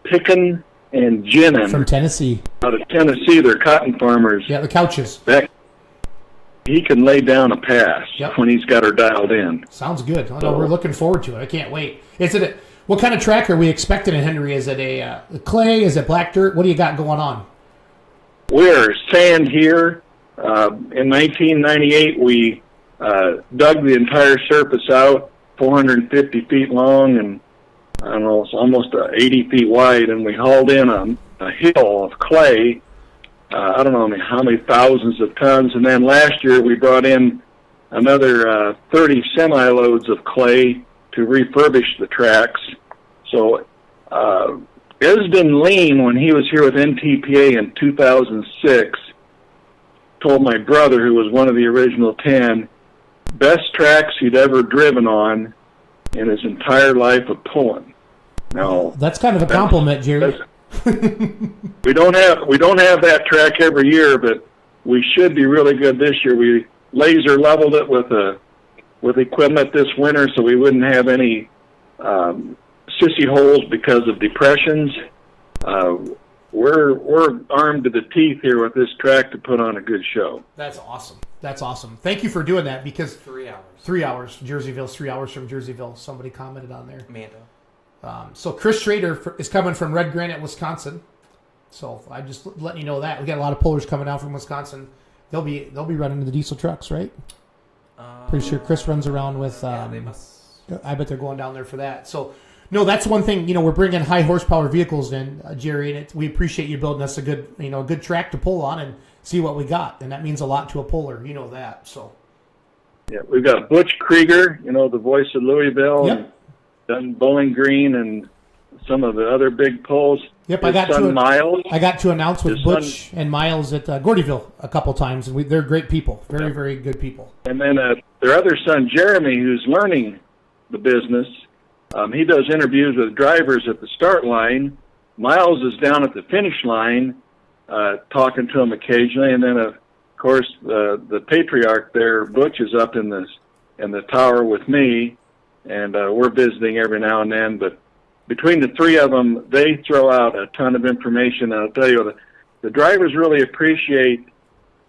Pickin and Ginnin From Tennessee. out of Tennessee. They're cotton farmers. Yeah, the couches. He can lay down a pass Yep. when he's got her dialed in. Sounds good. Oh, no, we're looking forward to it. I can't wait. What kind of track are we expecting in Henry? Is it a clay? Is it black dirt? What do you got going on? We're sand here. In 1998, we dug the entire surface out, 450 feet long, and I don't know, it's almost 80 feet wide, and we hauled in a hill of clay. I don't know how many thousands of tons, and then last year we brought in another 30 semi-loads of clay to refurbish the tracks. So Esden Lean, when he was here with NTPA in 2006, told my brother, who was one of the original 10, best tracks he'd ever driven on in his entire life of pulling. Now, That's kind of a compliment, Jerry. we don't have that track every year, but we should be really good this year. We laser leveled it with equipment this winter, so we wouldn't have any sissy holes because of depressions. We're armed to the teeth here with this track to put on a good show. That's awesome. That's awesome. Thank you for doing that, because 3 hours. 3 hours. Jerseyville's 3 hours from Jerseyville. Somebody commented on there. Amanda. So Chris Schrader is coming from Red Granite, Wisconsin. So I just letting you know that we got a lot of pullers coming out from Wisconsin. They'll be running the diesel trucks, right? Pretty sure Chris runs around with. They must. I bet they're going down there for that. So no, that's one thing. We're bringing high horsepower vehicles in, Jerry, and we appreciate you building us a good track to pull on and see what we got, and that means a lot to a puller. You know that. So. Yeah, we've got Butch Krieger, the voice of Louisville. Yep. And done Bowling Green and some of the other big pulls. Yep, Miles. I got to announce with His Butch and Miles at Gordyville a couple times, and they're great people, very, very good people. And then their other son, Jeremy, who's learning the business, he does interviews with drivers at the start line. Miles is down at the finish line talking to them occasionally, and then, of course, the patriarch there, Butch, is up in the tower with me, and we're visiting every now and then. But between the three of them, they throw out a ton of information. And I'll tell you, the drivers really appreciate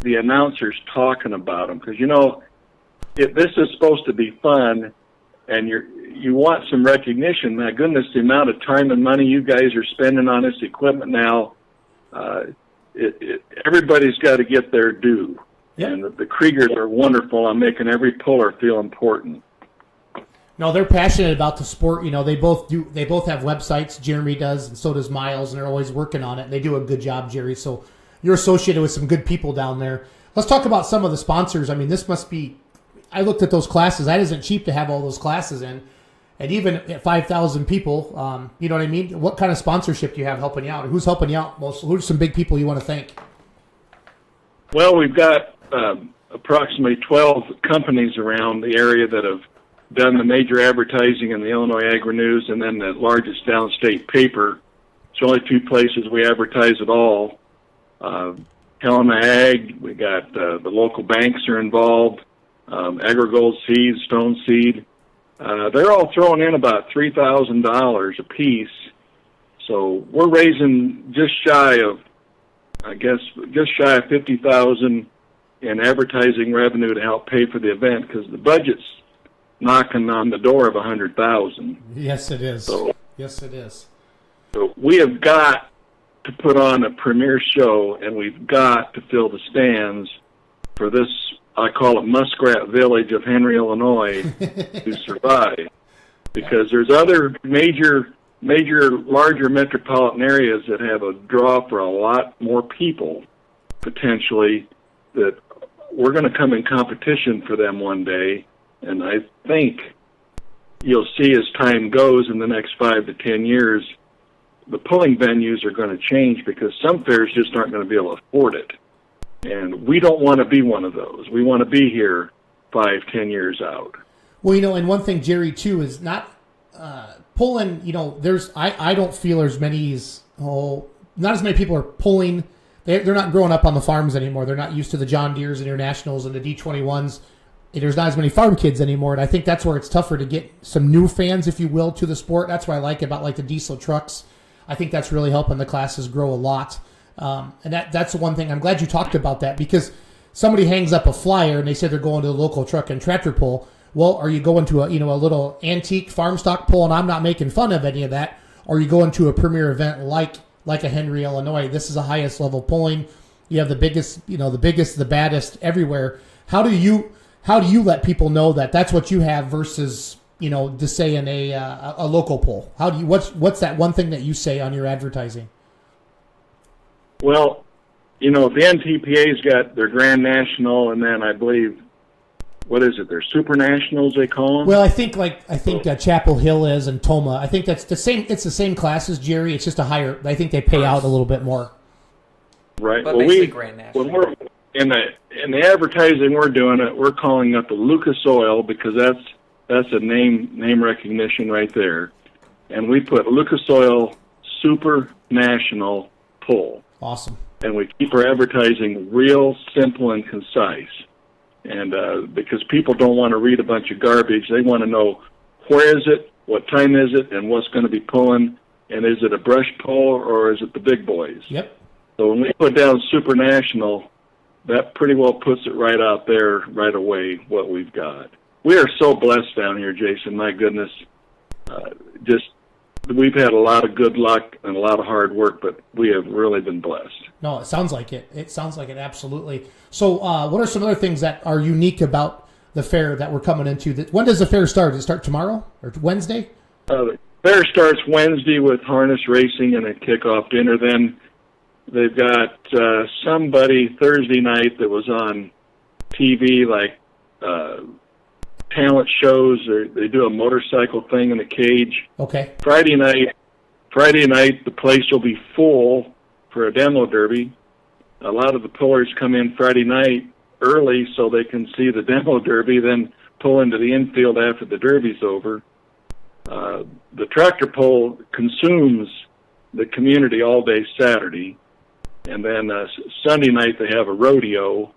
the announcers talking about them, because if this is supposed to be fun, and you want some recognition. My goodness, the amount of time and money you guys are spending on this equipment now, everybody's got to get their due. Yep. And the Kriegers are wonderful on making every puller feel important. No, they're passionate about the sport. They both have websites. Jeremy does, and so does Miles, and they're always working on it. And they do a good job, Jerry. So you're associated with some good people down there. Let's talk about some of the sponsors. I mean, this must be. I looked at those classes. That isn't cheap to have all those classes in, and even at 5,000 people. You know what I mean? What kind of sponsorship do you have helping you out? Who's helping you out most? Who's some big people you want to thank? Well, we've got approximately 12 companies around the area that have done the major advertising in the Illinois Agri-News, and then the largest downstate paper. It's only two places we advertise at all. Helena Ag, we got the local banks are involved, Agrigold Seed, Stone Seed. They're all throwing in about $3,000 a piece. So we're raising just shy of $50,000 in advertising revenue to help pay for the event, because the budget's knocking on the door of $100,000. Yes, it is. So we have got to put on a premier show, and we've got to fill the stands for this, I call it Muskrat Village of Henry, Illinois, to survive. Because there's other major, larger metropolitan areas that have a draw for a lot more people, potentially, that we're going to come in competition for them one day. And I think you'll see as time goes in the next 5 to 10 years, the pulling venues are going to change because some fairs just aren't going to be able to afford it. And we don't want to be one of those. We want to be here 5, 10 years out. Well, and one thing, Jerry, too, is not pulling, I don't feel not as many people are pulling they're not growing up on the farms anymore. They're not used to the John Deeres and Internationals and the D21s. There's not as many farm kids anymore, and I think that's where it's tougher to get some new fans, if you will, to the sport. That's what I like about like the diesel trucks. I think that's really helping the classes grow a lot. And that's the one thing. I'm glad you talked about that, because somebody hangs up a flyer and they say they're going to the local truck and tractor pull. Well, are you going to a little antique farm stock pull? And I'm not making fun of any of that. Or are you going to a premier event like a Henry, Illinois? This is the highest level pulling. You have the biggest, the baddest everywhere. How do you let people know that that's what you have versus to say in a local pull? What's that one thing that you say on your advertising? Well, the NTPA's got their Grand National, and then I believe, what is it? Their Super Nationals, they call them. Well, I think Chapel Hill is, and Toma. I think that's the same. It's the same class as Jerry. It's just a higher. I think they pay out a little bit more. Right. But well, basically Grand National. when we're in the advertising we're doing it, we're calling it the Lucas Oil, because that's a name recognition right there, and we put Lucas Oil Super National Pull. Awesome. And we keep our advertising real simple and concise. And because people don't want to read a bunch of garbage, they want to know where is it, what time is it, and what's going to be pulling, and is it a brush pull or is it the big boys? Yep. So when we put down Super National, that pretty well puts it right out there right away, what we've got. We are so blessed down here, Jason, my goodness. We've had a lot of good luck and a lot of hard work, but we have really been blessed. No, it sounds like it. It sounds like it, absolutely. So what are some other things that are unique about the fair that we're coming into? When does the fair start? Does it start tomorrow or Wednesday? The fair starts Wednesday with harness racing and a kickoff dinner. Then they've got somebody Thursday night that was on TV, like talent shows, or they do a motorcycle thing in a cage. Okay. Friday night, the place will be full for a demo derby. A lot of the pullers come in Friday night early so they can see the demo derby, then pull into the infield after the derby's over. The tractor pull consumes the community all day Saturday, and then Sunday night they have a rodeo,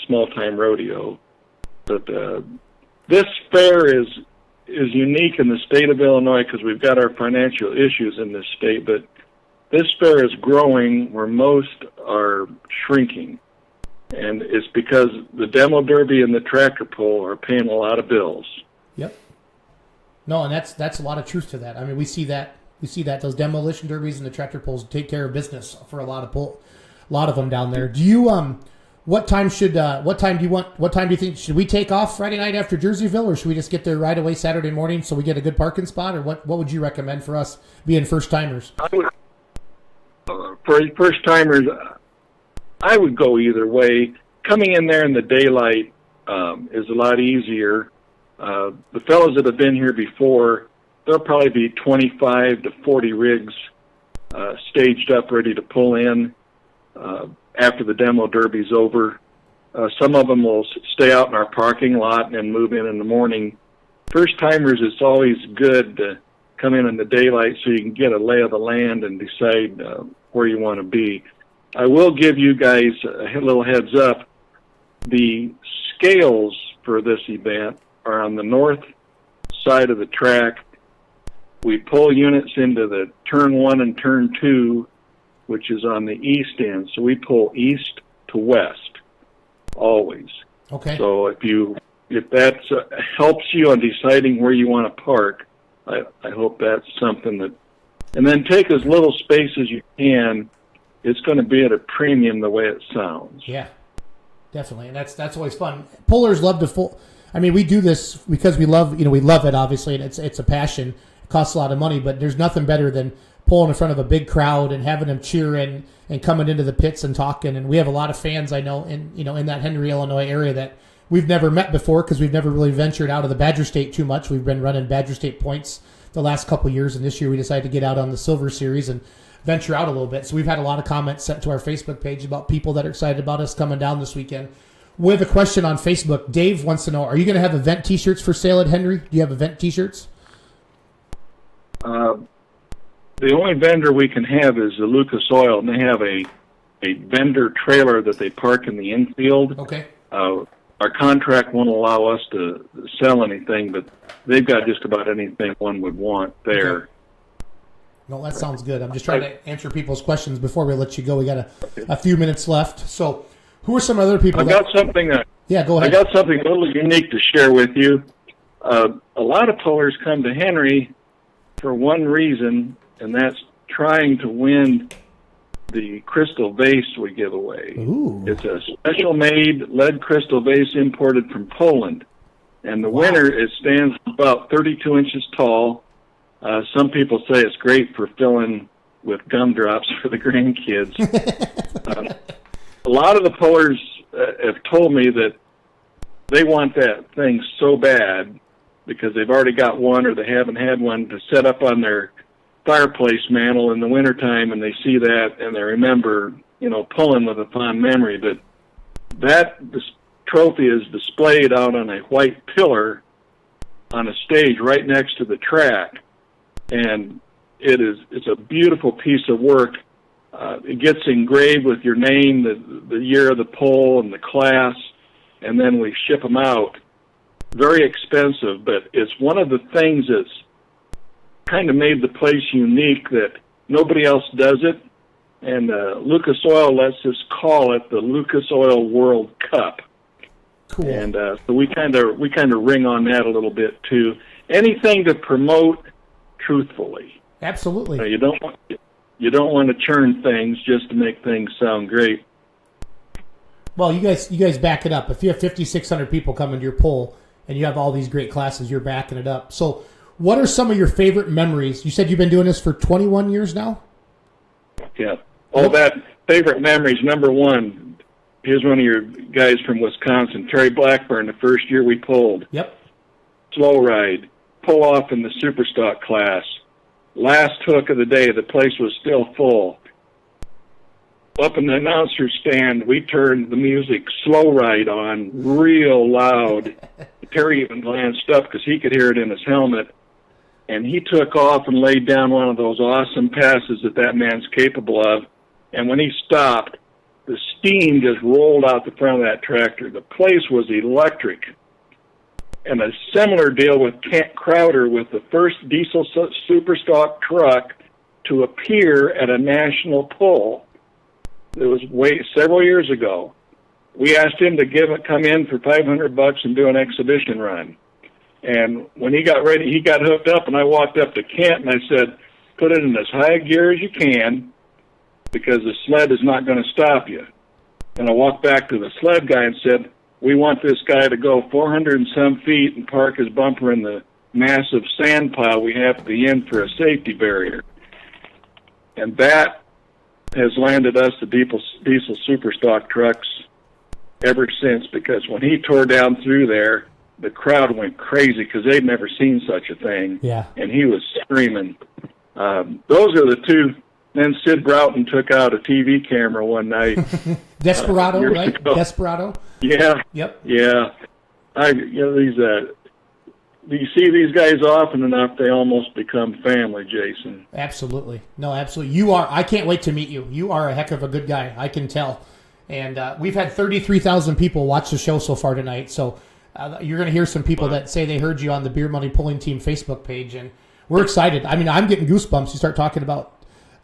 small-time rodeo. But this fair is unique in the state of Illinois because we've got our financial issues in this state, but this fair is growing where most are shrinking. And it's because the demo derby and the tractor pull are paying a lot of bills. Yep. No, and that's a lot of truth to that. I mean, we see that those demolition derbies and the tractor pulls take care of business for a lot of them down there. Do you what time do you think should we take off Friday night after Jerseyville, or should we just get there right away Saturday morning so we get a good parking spot, or what would you recommend for us being first timers? For first timers, I would go either way. Coming in there in the daylight is a lot easier. The fellows that have been here before, there'll probably be 25 to 40 rigs staged up, ready to pull in after the demo derby's over. Some of them will stay out in our parking lot and then move in the morning. First timers, it's always good to come in the daylight so you can get a lay of the land and decide where you want to be. I will give you guys a little heads up. The scales for this event are on the north side of the track. We pull units into the turn 1 and turn 2, which is on the east end. So we pull east to west, always. Okay. So if that helps you on deciding where you want to park, I hope that's something that... And then take as little space as you can. It's going to be at a premium the way it sounds. Yeah, definitely. And that's always fun. Pullers love to I mean, we do this because we love it, obviously, and it's a passion. It costs a lot of money, but there's nothing better than pulling in front of a big crowd and having them cheering and coming into the pits and talking. And we have a lot of fans, I know, in that Henry, Illinois area that we've never met before because we've never really ventured out of the Badger State too much. We've been running Badger State points the last couple of years, and this year we decided to get out on the Silver Series and venture out a little bit. So we've had a lot of comments sent to our Facebook page about people that are excited about us coming down this weekend. We have a question on Facebook. Dave wants to know, are you going to have event T-shirts for sale at Henry? Do you have event T-shirts? The only vendor we can have is the Lucas Oil, and they have a a vendor trailer that they park in the infield. Okay. Our contract won't allow us to sell anything, but they've got just about anything one would want there. Okay. No, that sounds good. I'm just trying to answer people's questions before we let you go. We got a few minutes left. So, who are some other people? I've got something. Yeah, go ahead. I got something a little unique to share with you. A lot of pullers come to Henry for one reason, and that's trying to win the crystal vase we give away. Ooh. It's a special-made lead crystal vase imported from Poland, and the winner, it stands about 32 inches tall. Some people say it's great for filling with gumdrops for the grandkids. A lot of the pullers have told me that they want that thing so bad because they've already got one or they haven't had one to set up on their fireplace mantle in the wintertime, and they see that and they remember, pulling with a fond memory. But this trophy is displayed out on a white pillar on a stage right next to the track, and it's a beautiful piece of work. It gets engraved with your name, the year of the pull, and the class, and then we ship them out. Very expensive, but it's one of the things that's kind of made the place unique that nobody else does it. And Lucas Oil lets us call it the Lucas Oil World Cup. Cool. And so we kind of ring on that a little bit too. Anything to promote truthfully. Absolutely. You don't want to churn things just to make things sound great. Well, you guys back it up. If you have 5,600 people coming to your poll and you have all these great classes, you're backing it up. So, what are some of your favorite memories? You said you've been doing this for 21 years now? Yeah. All that favorite memories. Number one, here's one of your guys from Wisconsin, Terry Blackburn, the first year we pulled. Yep. Slow ride. Pull off in the Superstock class. Last hook of the day, the place was still full. Up in the announcer stand, we turned the music slow ride on real loud. Terry even glanced up because he could hear it in his helmet. And he took off and laid down one of those awesome passes that man's capable of. And when he stopped, the steam just rolled out the front of that tractor. The place was electric. And a similar deal with Kent Crowder with the first diesel Superstock truck to appear at a national pull. It was several years ago. We asked him to come in for $500 and do an exhibition run. And when he got ready, he got hooked up, and I walked up to Kent and I said, put it in as high a gear as you can because the sled is not going to stop you. And I walked back to the sled guy and said, we want this guy to go 400 and some feet and park his bumper in the massive sand pile we have at the end for a safety barrier. And that has landed us the diesel Superstock trucks ever since, because when he tore down through there, the crowd went crazy because they'd never seen such a thing. Yeah. And he was screaming. Those are the two. Then Sid Broughton took out a TV camera one night. Desperado, right? Ago. Desperado? Yeah. Yep. Yeah. You see these guys often enough, they almost become family, Jason. Absolutely. No, absolutely. I can't wait to meet you. You are a heck of a good guy. I can tell. And we've had 33,000 people watch the show so far tonight. So you're going to hear some people that say they heard you on the Beer Money Pulling Team Facebook page. And we're excited. I mean, I'm getting goosebumps. You start talking about,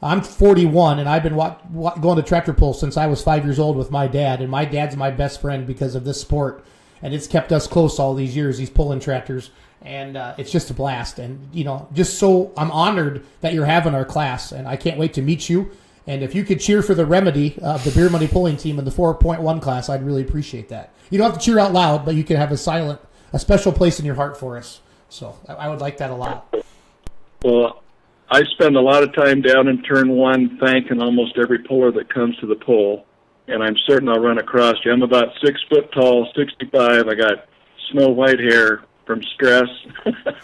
I'm 41, and I've been going to tractor pull since I was 5 years old with my dad. And my dad's my best friend because of this sport. And it's kept us close all these years, these pulling tractors. And it's just a blast. And, I'm honored that you're having our class. And I can't wait to meet you. And if you could cheer for the Remedy of the Beer Money Pulling Team in the 4.1 class, I'd really appreciate that. You don't have to cheer out loud, but you can have a special place in your heart for us. So I would like that a lot. Well, I spend a lot of time down in turn one thanking almost every puller that comes to the pull, and I'm certain I'll run across you. I'm about 6 foot tall, 65. I got snow white hair from stress.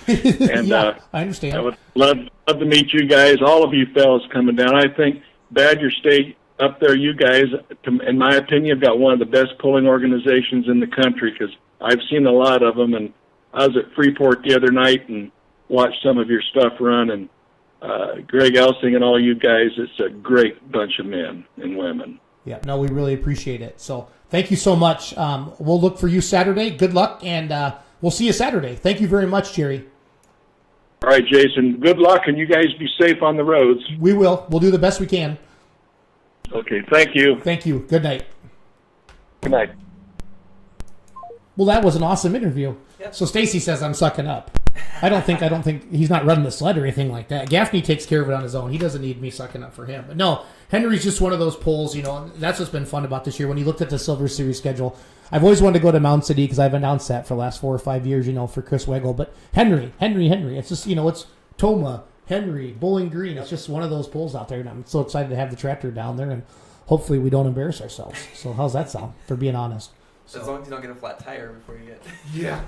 And yeah, I understand. I would love to meet you guys, all of you fellas coming down. I think Badger State up there, you guys, in my opinion, have got one of the best pulling organizations in the country because I've seen a lot of them. And I was at Freeport the other night and watched some of your stuff run. And Greg Elsing and all you guys, it's a great bunch of men and women. Yeah, no, we really appreciate it. So thank you so much. We'll look for you Saturday. Good luck, and we'll see you Saturday. Thank you very much, Jerry. All right, Jason. Good luck, and you guys be safe on the roads. We will. We'll do the best we can. Okay, thank you. Thank you. Good night. Good night. Well, that was an awesome interview. Yep. So Stacy says I'm sucking up. I don't think he's not running the sled or anything like that. Gaffney takes care of it on his own. He doesn't need me sucking up for him. But no, Henry's just one of those polls. That's what's been fun about this year. When you looked at the Silver Series schedule, I've always wanted to go to Mound City because I've announced that for the last 4 or 5 years. For Chris Weigel. But Henry. It's just it's Toma, Henry, Bowling Green. It's just one of those polls out there, and I'm so excited to have the tractor down there, and hopefully we don't embarrass ourselves. So how's that sound? For being honest. As long as you don't get a flat tire before you get. Yeah,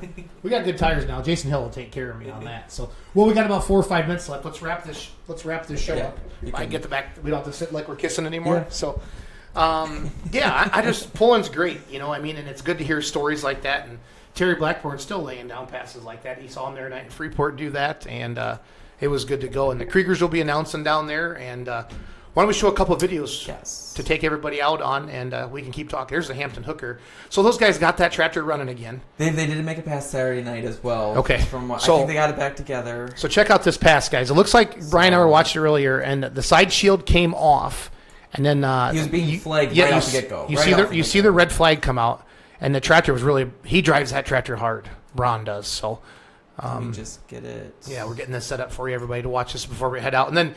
we got good tires now. Jason Hill will take care of me on that. So, we got about 4 or 5 minutes left. Let's wrap this show up. If I can get the back, we don't have to sit like we're kissing anymore. Yeah. So, I just pulling's great. And it's good to hear stories like that. And Terry Blackbourn's still laying down passes like that. He saw him there tonight in Freeport do that, and it was good to go. And the Kriegers will be announcing down there, and why don't we show a couple of videos to take everybody out on, and we can keep talking. There's the Hampton Hooker. So those guys got that tractor running again. They did make it past Saturday night as well. Okay. I think they got it back together. So check out this pass, guys. It looks like Brian and I were watching it earlier, and the side shield came off, and then he was being flagged right off the get-go. You see the red flag come out, and the tractor was he drives that tractor hard. Braun does. So let me just get it. Yeah, we're getting this set up for you, everybody, to watch this before we head out. And then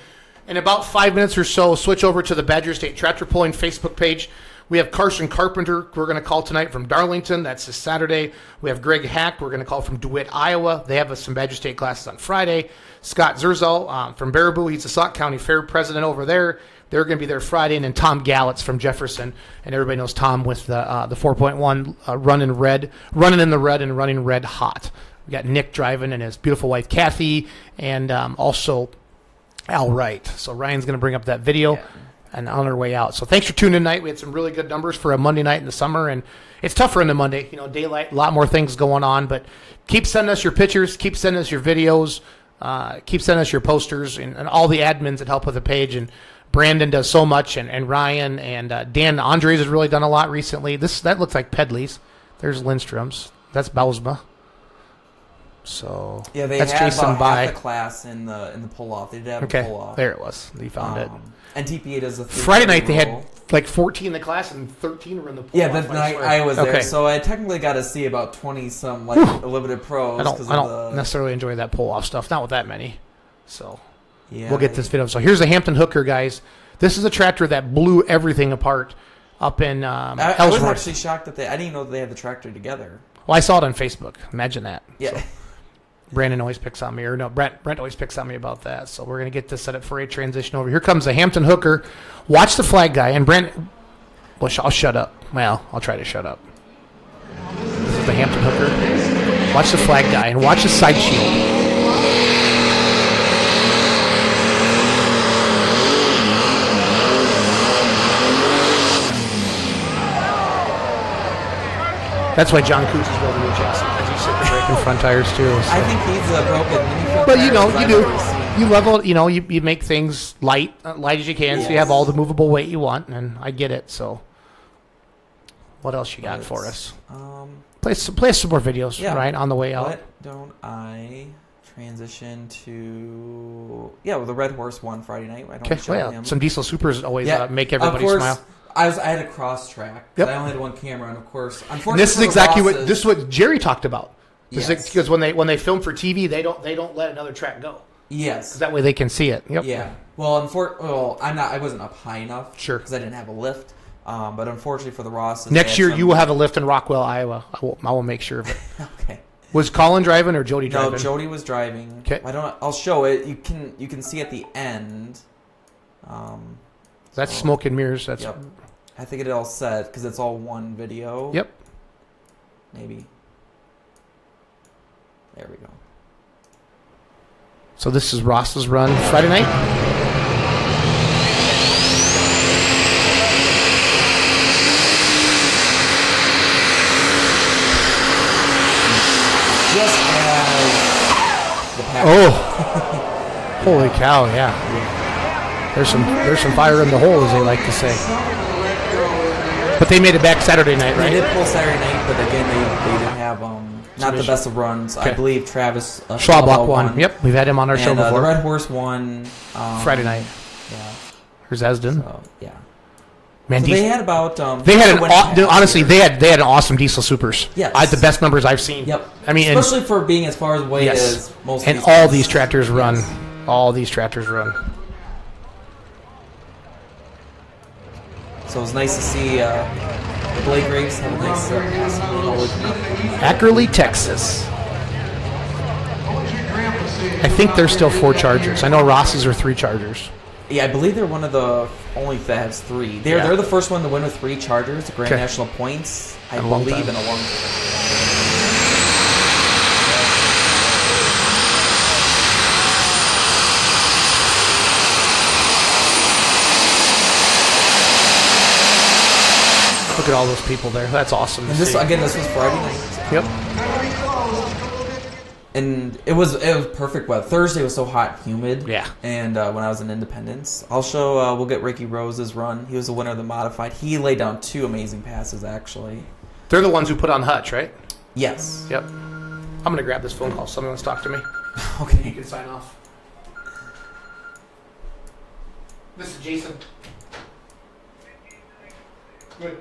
in about 5 minutes or so, switch over to the Badger State Tractor Pulling Facebook page. We have Carson Carpenter we're going to call tonight from Darlington. That's this Saturday. We have Greg Hack we're going to call from DeWitt, Iowa. They have some Badger State classes on Friday. Scott Zerzel from Baraboo. He's the Sauk County Fair president over there. They're going to be there Friday. And then Tom Gallitz from Jefferson. And everybody knows Tom with the 4.1 running in the red and running red hot. We got Nick driving and his beautiful wife Kathy, and also Al Wright. So Ryan's going to bring up that video and on our way out. So thanks for tuning in tonight. We had some really good numbers for a Monday night in the summer, and it's tougher in the Monday. Daylight, a lot more things going on, but keep sending us your pictures, keep sending us your videos, keep sending us your posters, and all the admins that help with the page. And Brandon does so much, and Ryan, and Dan Andres has really done a lot recently. That looks like Pedley's. There's Lindstrom's. That's Bausma. So they that's had Jason about By. half the class in the pull off. They did have a pull off. There it was. You found it. And TPA does a Friday night they had like 14 in the class and 13 were in the pull off. Yeah, that night I was there, so I technically got to see about 20 some limited pros. I don't necessarily enjoy that pull off stuff. Not with that many. So we'll get this video. So here's the Hampton Hooker, guys. This is a tractor that blew everything apart up in Ellsworth. I was actually shocked that I didn't know that they had the tractor together. Well, I saw it on Facebook. Imagine that. Yeah. So Brandon always picks on me, or no, Brent always picks on me about that. So we're going to get this set up for a transition over. Here comes the Hampton Hooker. Watch the flag guy. And Brent, well, I'll shut up. Well, I'll try to shut up. This is the Hampton Hooker. Watch the flag guy and watch the side shield. That's why John Coots is building a chassis, because he's sitting breaking front tires too. So. I think he's broken mini front But tires you do. You level, you make things light as you can, so you have all the movable weight you want, and I get it. So, what else you got for us? Play us some more videos, right, on the way out. What don't I transition to? Yeah, well, the Red Horse won Friday night. I don't show him. Some Diesel Supers always make everybody smile. I had a cross track. Yep. I only had one camera, and of course, unfortunately, this is exactly what Jerry talked about. Because when they film for TV, they don't let another track go. Yes, that way they can see it. Yep. Yeah. Well, I wasn't up high enough. Sure. Because I didn't have a lift. But unfortunately for the Rosses, next year you will have a lift in Rockwell, Iowa. I will make sure of it. Okay. Was Colin driving or Jody driving? No, Jody was driving. Okay. I'll show it. You can see at the end. That's smoke and mirrors. That's. Yep. I think it all said because it's all one video. Yep. Maybe. There we go. So this is Ross's run Friday night. Just as the pack. Oh, holy cow! Yeah. There's some fire in the hole, as they like to say. But they made it back Saturday night, They right? did pull Saturday night, but again, they didn't have not the best of runs. I Okay. believe Travis Schwabach won. Yep, we've had him on our show And before. the Red Horse won Friday night. Yeah. Or Zesden. So, yeah. Man, So they had about they had honestly they had an awesome diesel supers. Yes. I had the best numbers I've seen. Yep. I mean, especially for being as far away as most. And of all these these tractors run. All these tractors run. So it was nice to see the Blake Graves have a nice Ackerley, Texas. I think there's still 4 Chargers. I know Ross's are 3 Chargers. Yeah, I believe they're one of the only that has 3. They're the first one to win with 3 Chargers, the Grand National points. I believe in a long time. Look at all those people there. That's awesome. And this was Friday night. Yep. And it was perfect weather. Thursday was so hot and humid. Yeah. And when I was in Independence, I'll show. We'll get Ricky Rose's run. He was the winner of the modified. He laid down 2 amazing passes actually. They're the ones who put on Hutch, right? Yes. Yep. I'm gonna grab this phone call. Somebody wants to talk to me. Okay. You can sign off. This is Jason. Good.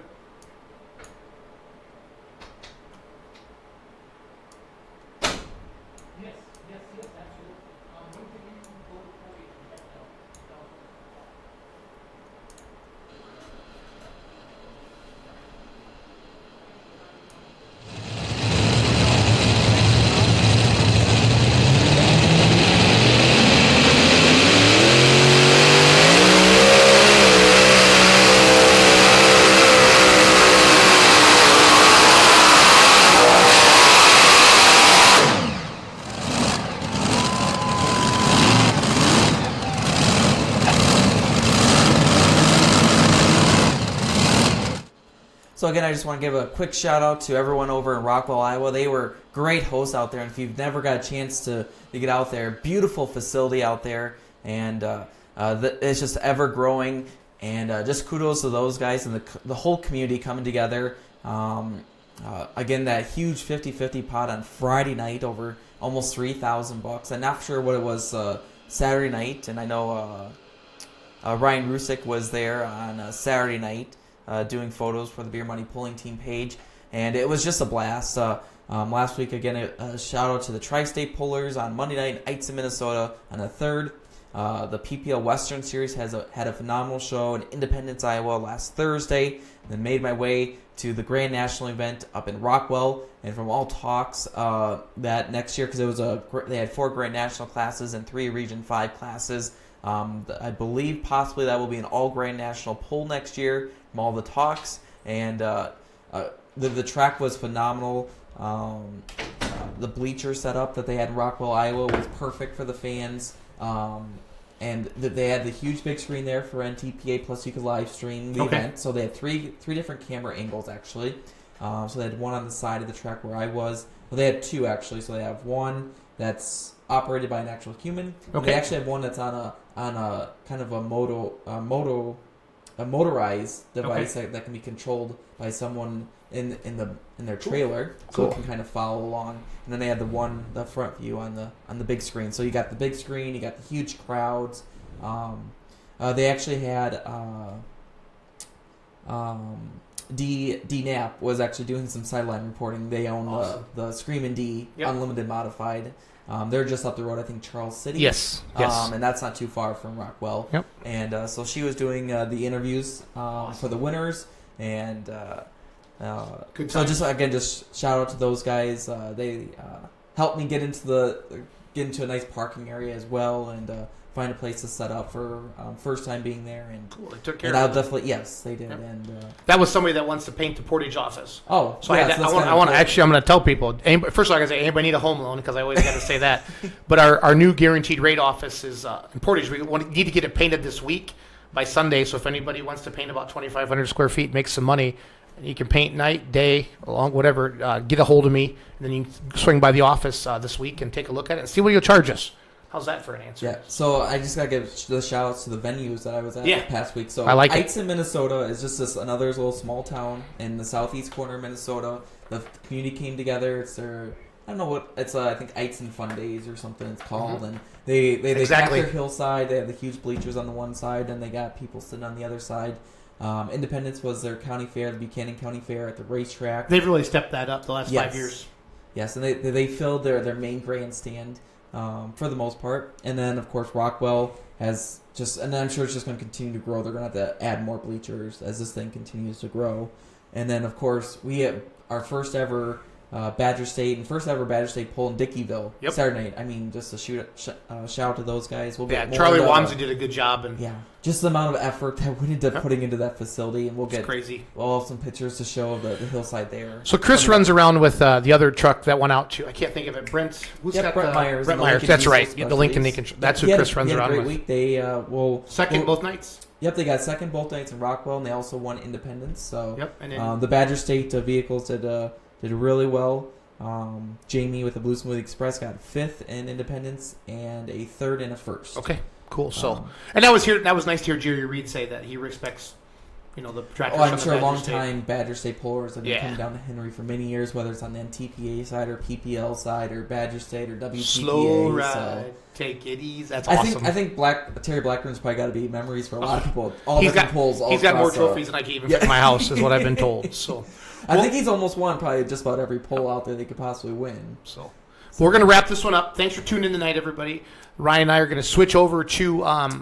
So again, I just want to give a quick shout out to everyone over in Rockwell, Iowa. They were great hosts out there, and if you've never got a chance to get out there, beautiful facility out there, and it's just ever growing. And just kudos to those guys and the whole community coming together. Again, that huge 50-50 pot on Friday night, over almost $3,000. I'm not sure what it was Saturday night, and I know Ryan Rusick was there on Saturday night. Doing photos for the Beer Money Pulling Team page, and it was just a blast. Last week, again, a shout out to the Tri-State Pullers on Monday night in Eitzen, Minnesota on the 3rd. The PPL Western Series had a phenomenal show in Independence, Iowa last Thursday. Then made my way to the Grand National event up in Rockwell, and from all talks that next year, because they had 4 Grand National classes and 3 Region 5 classes. I believe possibly that will be an all Grand National pull next year from all the talks, and the track was phenomenal. The bleacher setup that they had in Rockwell, Iowa was perfect for the fans, and they had the huge big screen there for NTPA, plus you could live stream the event. So they had three different camera angles actually. So they had one on the side of the track where I was. Well, they had 2 actually. So they have one that's operated by an actual human. Okay. They actually have one that's on a kind of a motorized device that can be controlled by someone in their trailer, so it can kind of follow along. And then they had the front view on the big screen. So you got the big screen, you got the huge crowds. They actually had D Knapp was actually doing some sideline reporting. They own the Screamin' D Unlimited Modified. They're just up the road, I think, Charles City. Yes. And that's not too far from Rockwell. Yep. And so she was doing the interviews for the winners, and so just shout out to those guys. They helped me get into a nice parking area as well, and find a place to set up for first time being there. And cool. They took care of it. Definitely, yes, they did. Yep. And that was somebody that wants to paint the Portage office. Oh, so I want to actually. I'm going to tell people. First of all, I got to say, anybody need a home loan, because I always got to say that. But our new guaranteed rate office is in Portage. We need to get it painted this week by Sunday. So if anybody wants to paint about 2,500 square feet, make some money, and you can paint night, day, along whatever. Get a hold of me, and then you can swing by the office this week and take a look at it and see what you'll charge us. How's that for an answer? Yeah, so I just got to give the shout-outs to the venues that I was at this past week. So I like it. Eitzen, Minnesota is just another little small town in the southeast corner of Minnesota. The community came together. It's their, I don't know what, it's I think Eitzen Fun Days or something it's called. And they packed their hillside. They have the huge bleachers on the one side, and they got people sitting on the other side. Independence was their county fair, the Buchanan County Fair at the racetrack. They've really stepped that up the last 5 years. Yes, and they filled their main grandstand for the most part. And then, of course, Rockwell has just, and I'm sure it's just going to continue to grow. They're going to have to add more bleachers as this thing continues to grow. And then, of course, we have our first ever Badger State poll in Dickeyville Saturday night. I mean, just a shout out to those guys. We'll get Charlie Wamsey did a good job. And just the amount of effort that went into putting into that facility, and we'll get crazy. We'll have some pictures to show of the hillside there. So Chris runs around with the other truck that went out to, I can't think of it, Brent. Brent Myers. Brent Myers, that's right. The Lincoln. That's who Chris runs around with. Week. They second both nights. Yep, they got second both nights in Rockwell, and they also won Independence. So and then, the Badger State vehicles did really well. Jamie with the Blue Smoothie Express got 5th in Independence and a 3rd and a 1st. Okay, cool. So, and that was nice to hear Jerry Reed say that he respects, the tractors. I'm sure long-time Badger State pullers have been coming down to Henry for many years, whether it's on the NTPA side or PPL side or Badger State or WTPA. Slow ride, take it easy. That's awesome. I think Terry Blackburn's probably got to be memories for a lot of people. He's got more trophies than I can even fit in my house, is what I've been told. So. I think he's almost won probably just about every poll out there they could possibly win. So we're going to wrap this one up. Thanks for tuning in tonight, everybody. Ryan and I are going to switch over to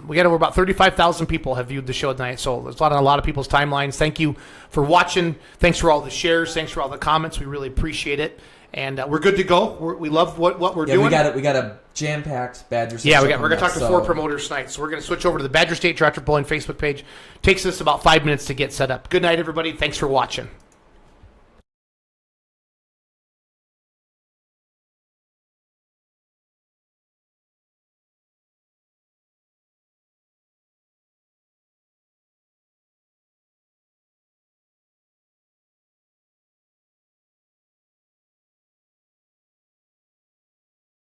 we got over about 35,000 people have viewed the show tonight, so it's on a lot of people's timelines. Thank you for watching. Thanks for all the shares. Thanks for all the comments. We really appreciate it. And we're good to go. We love what we're doing. We got a jam-packed Badger State. Yeah, we're going to talk to 4 promoters tonight. So we're going to switch over to the Badger State Tractor Pulling Facebook page. Takes us about 5 minutes to get set up. Good night, everybody. Thanks for watching.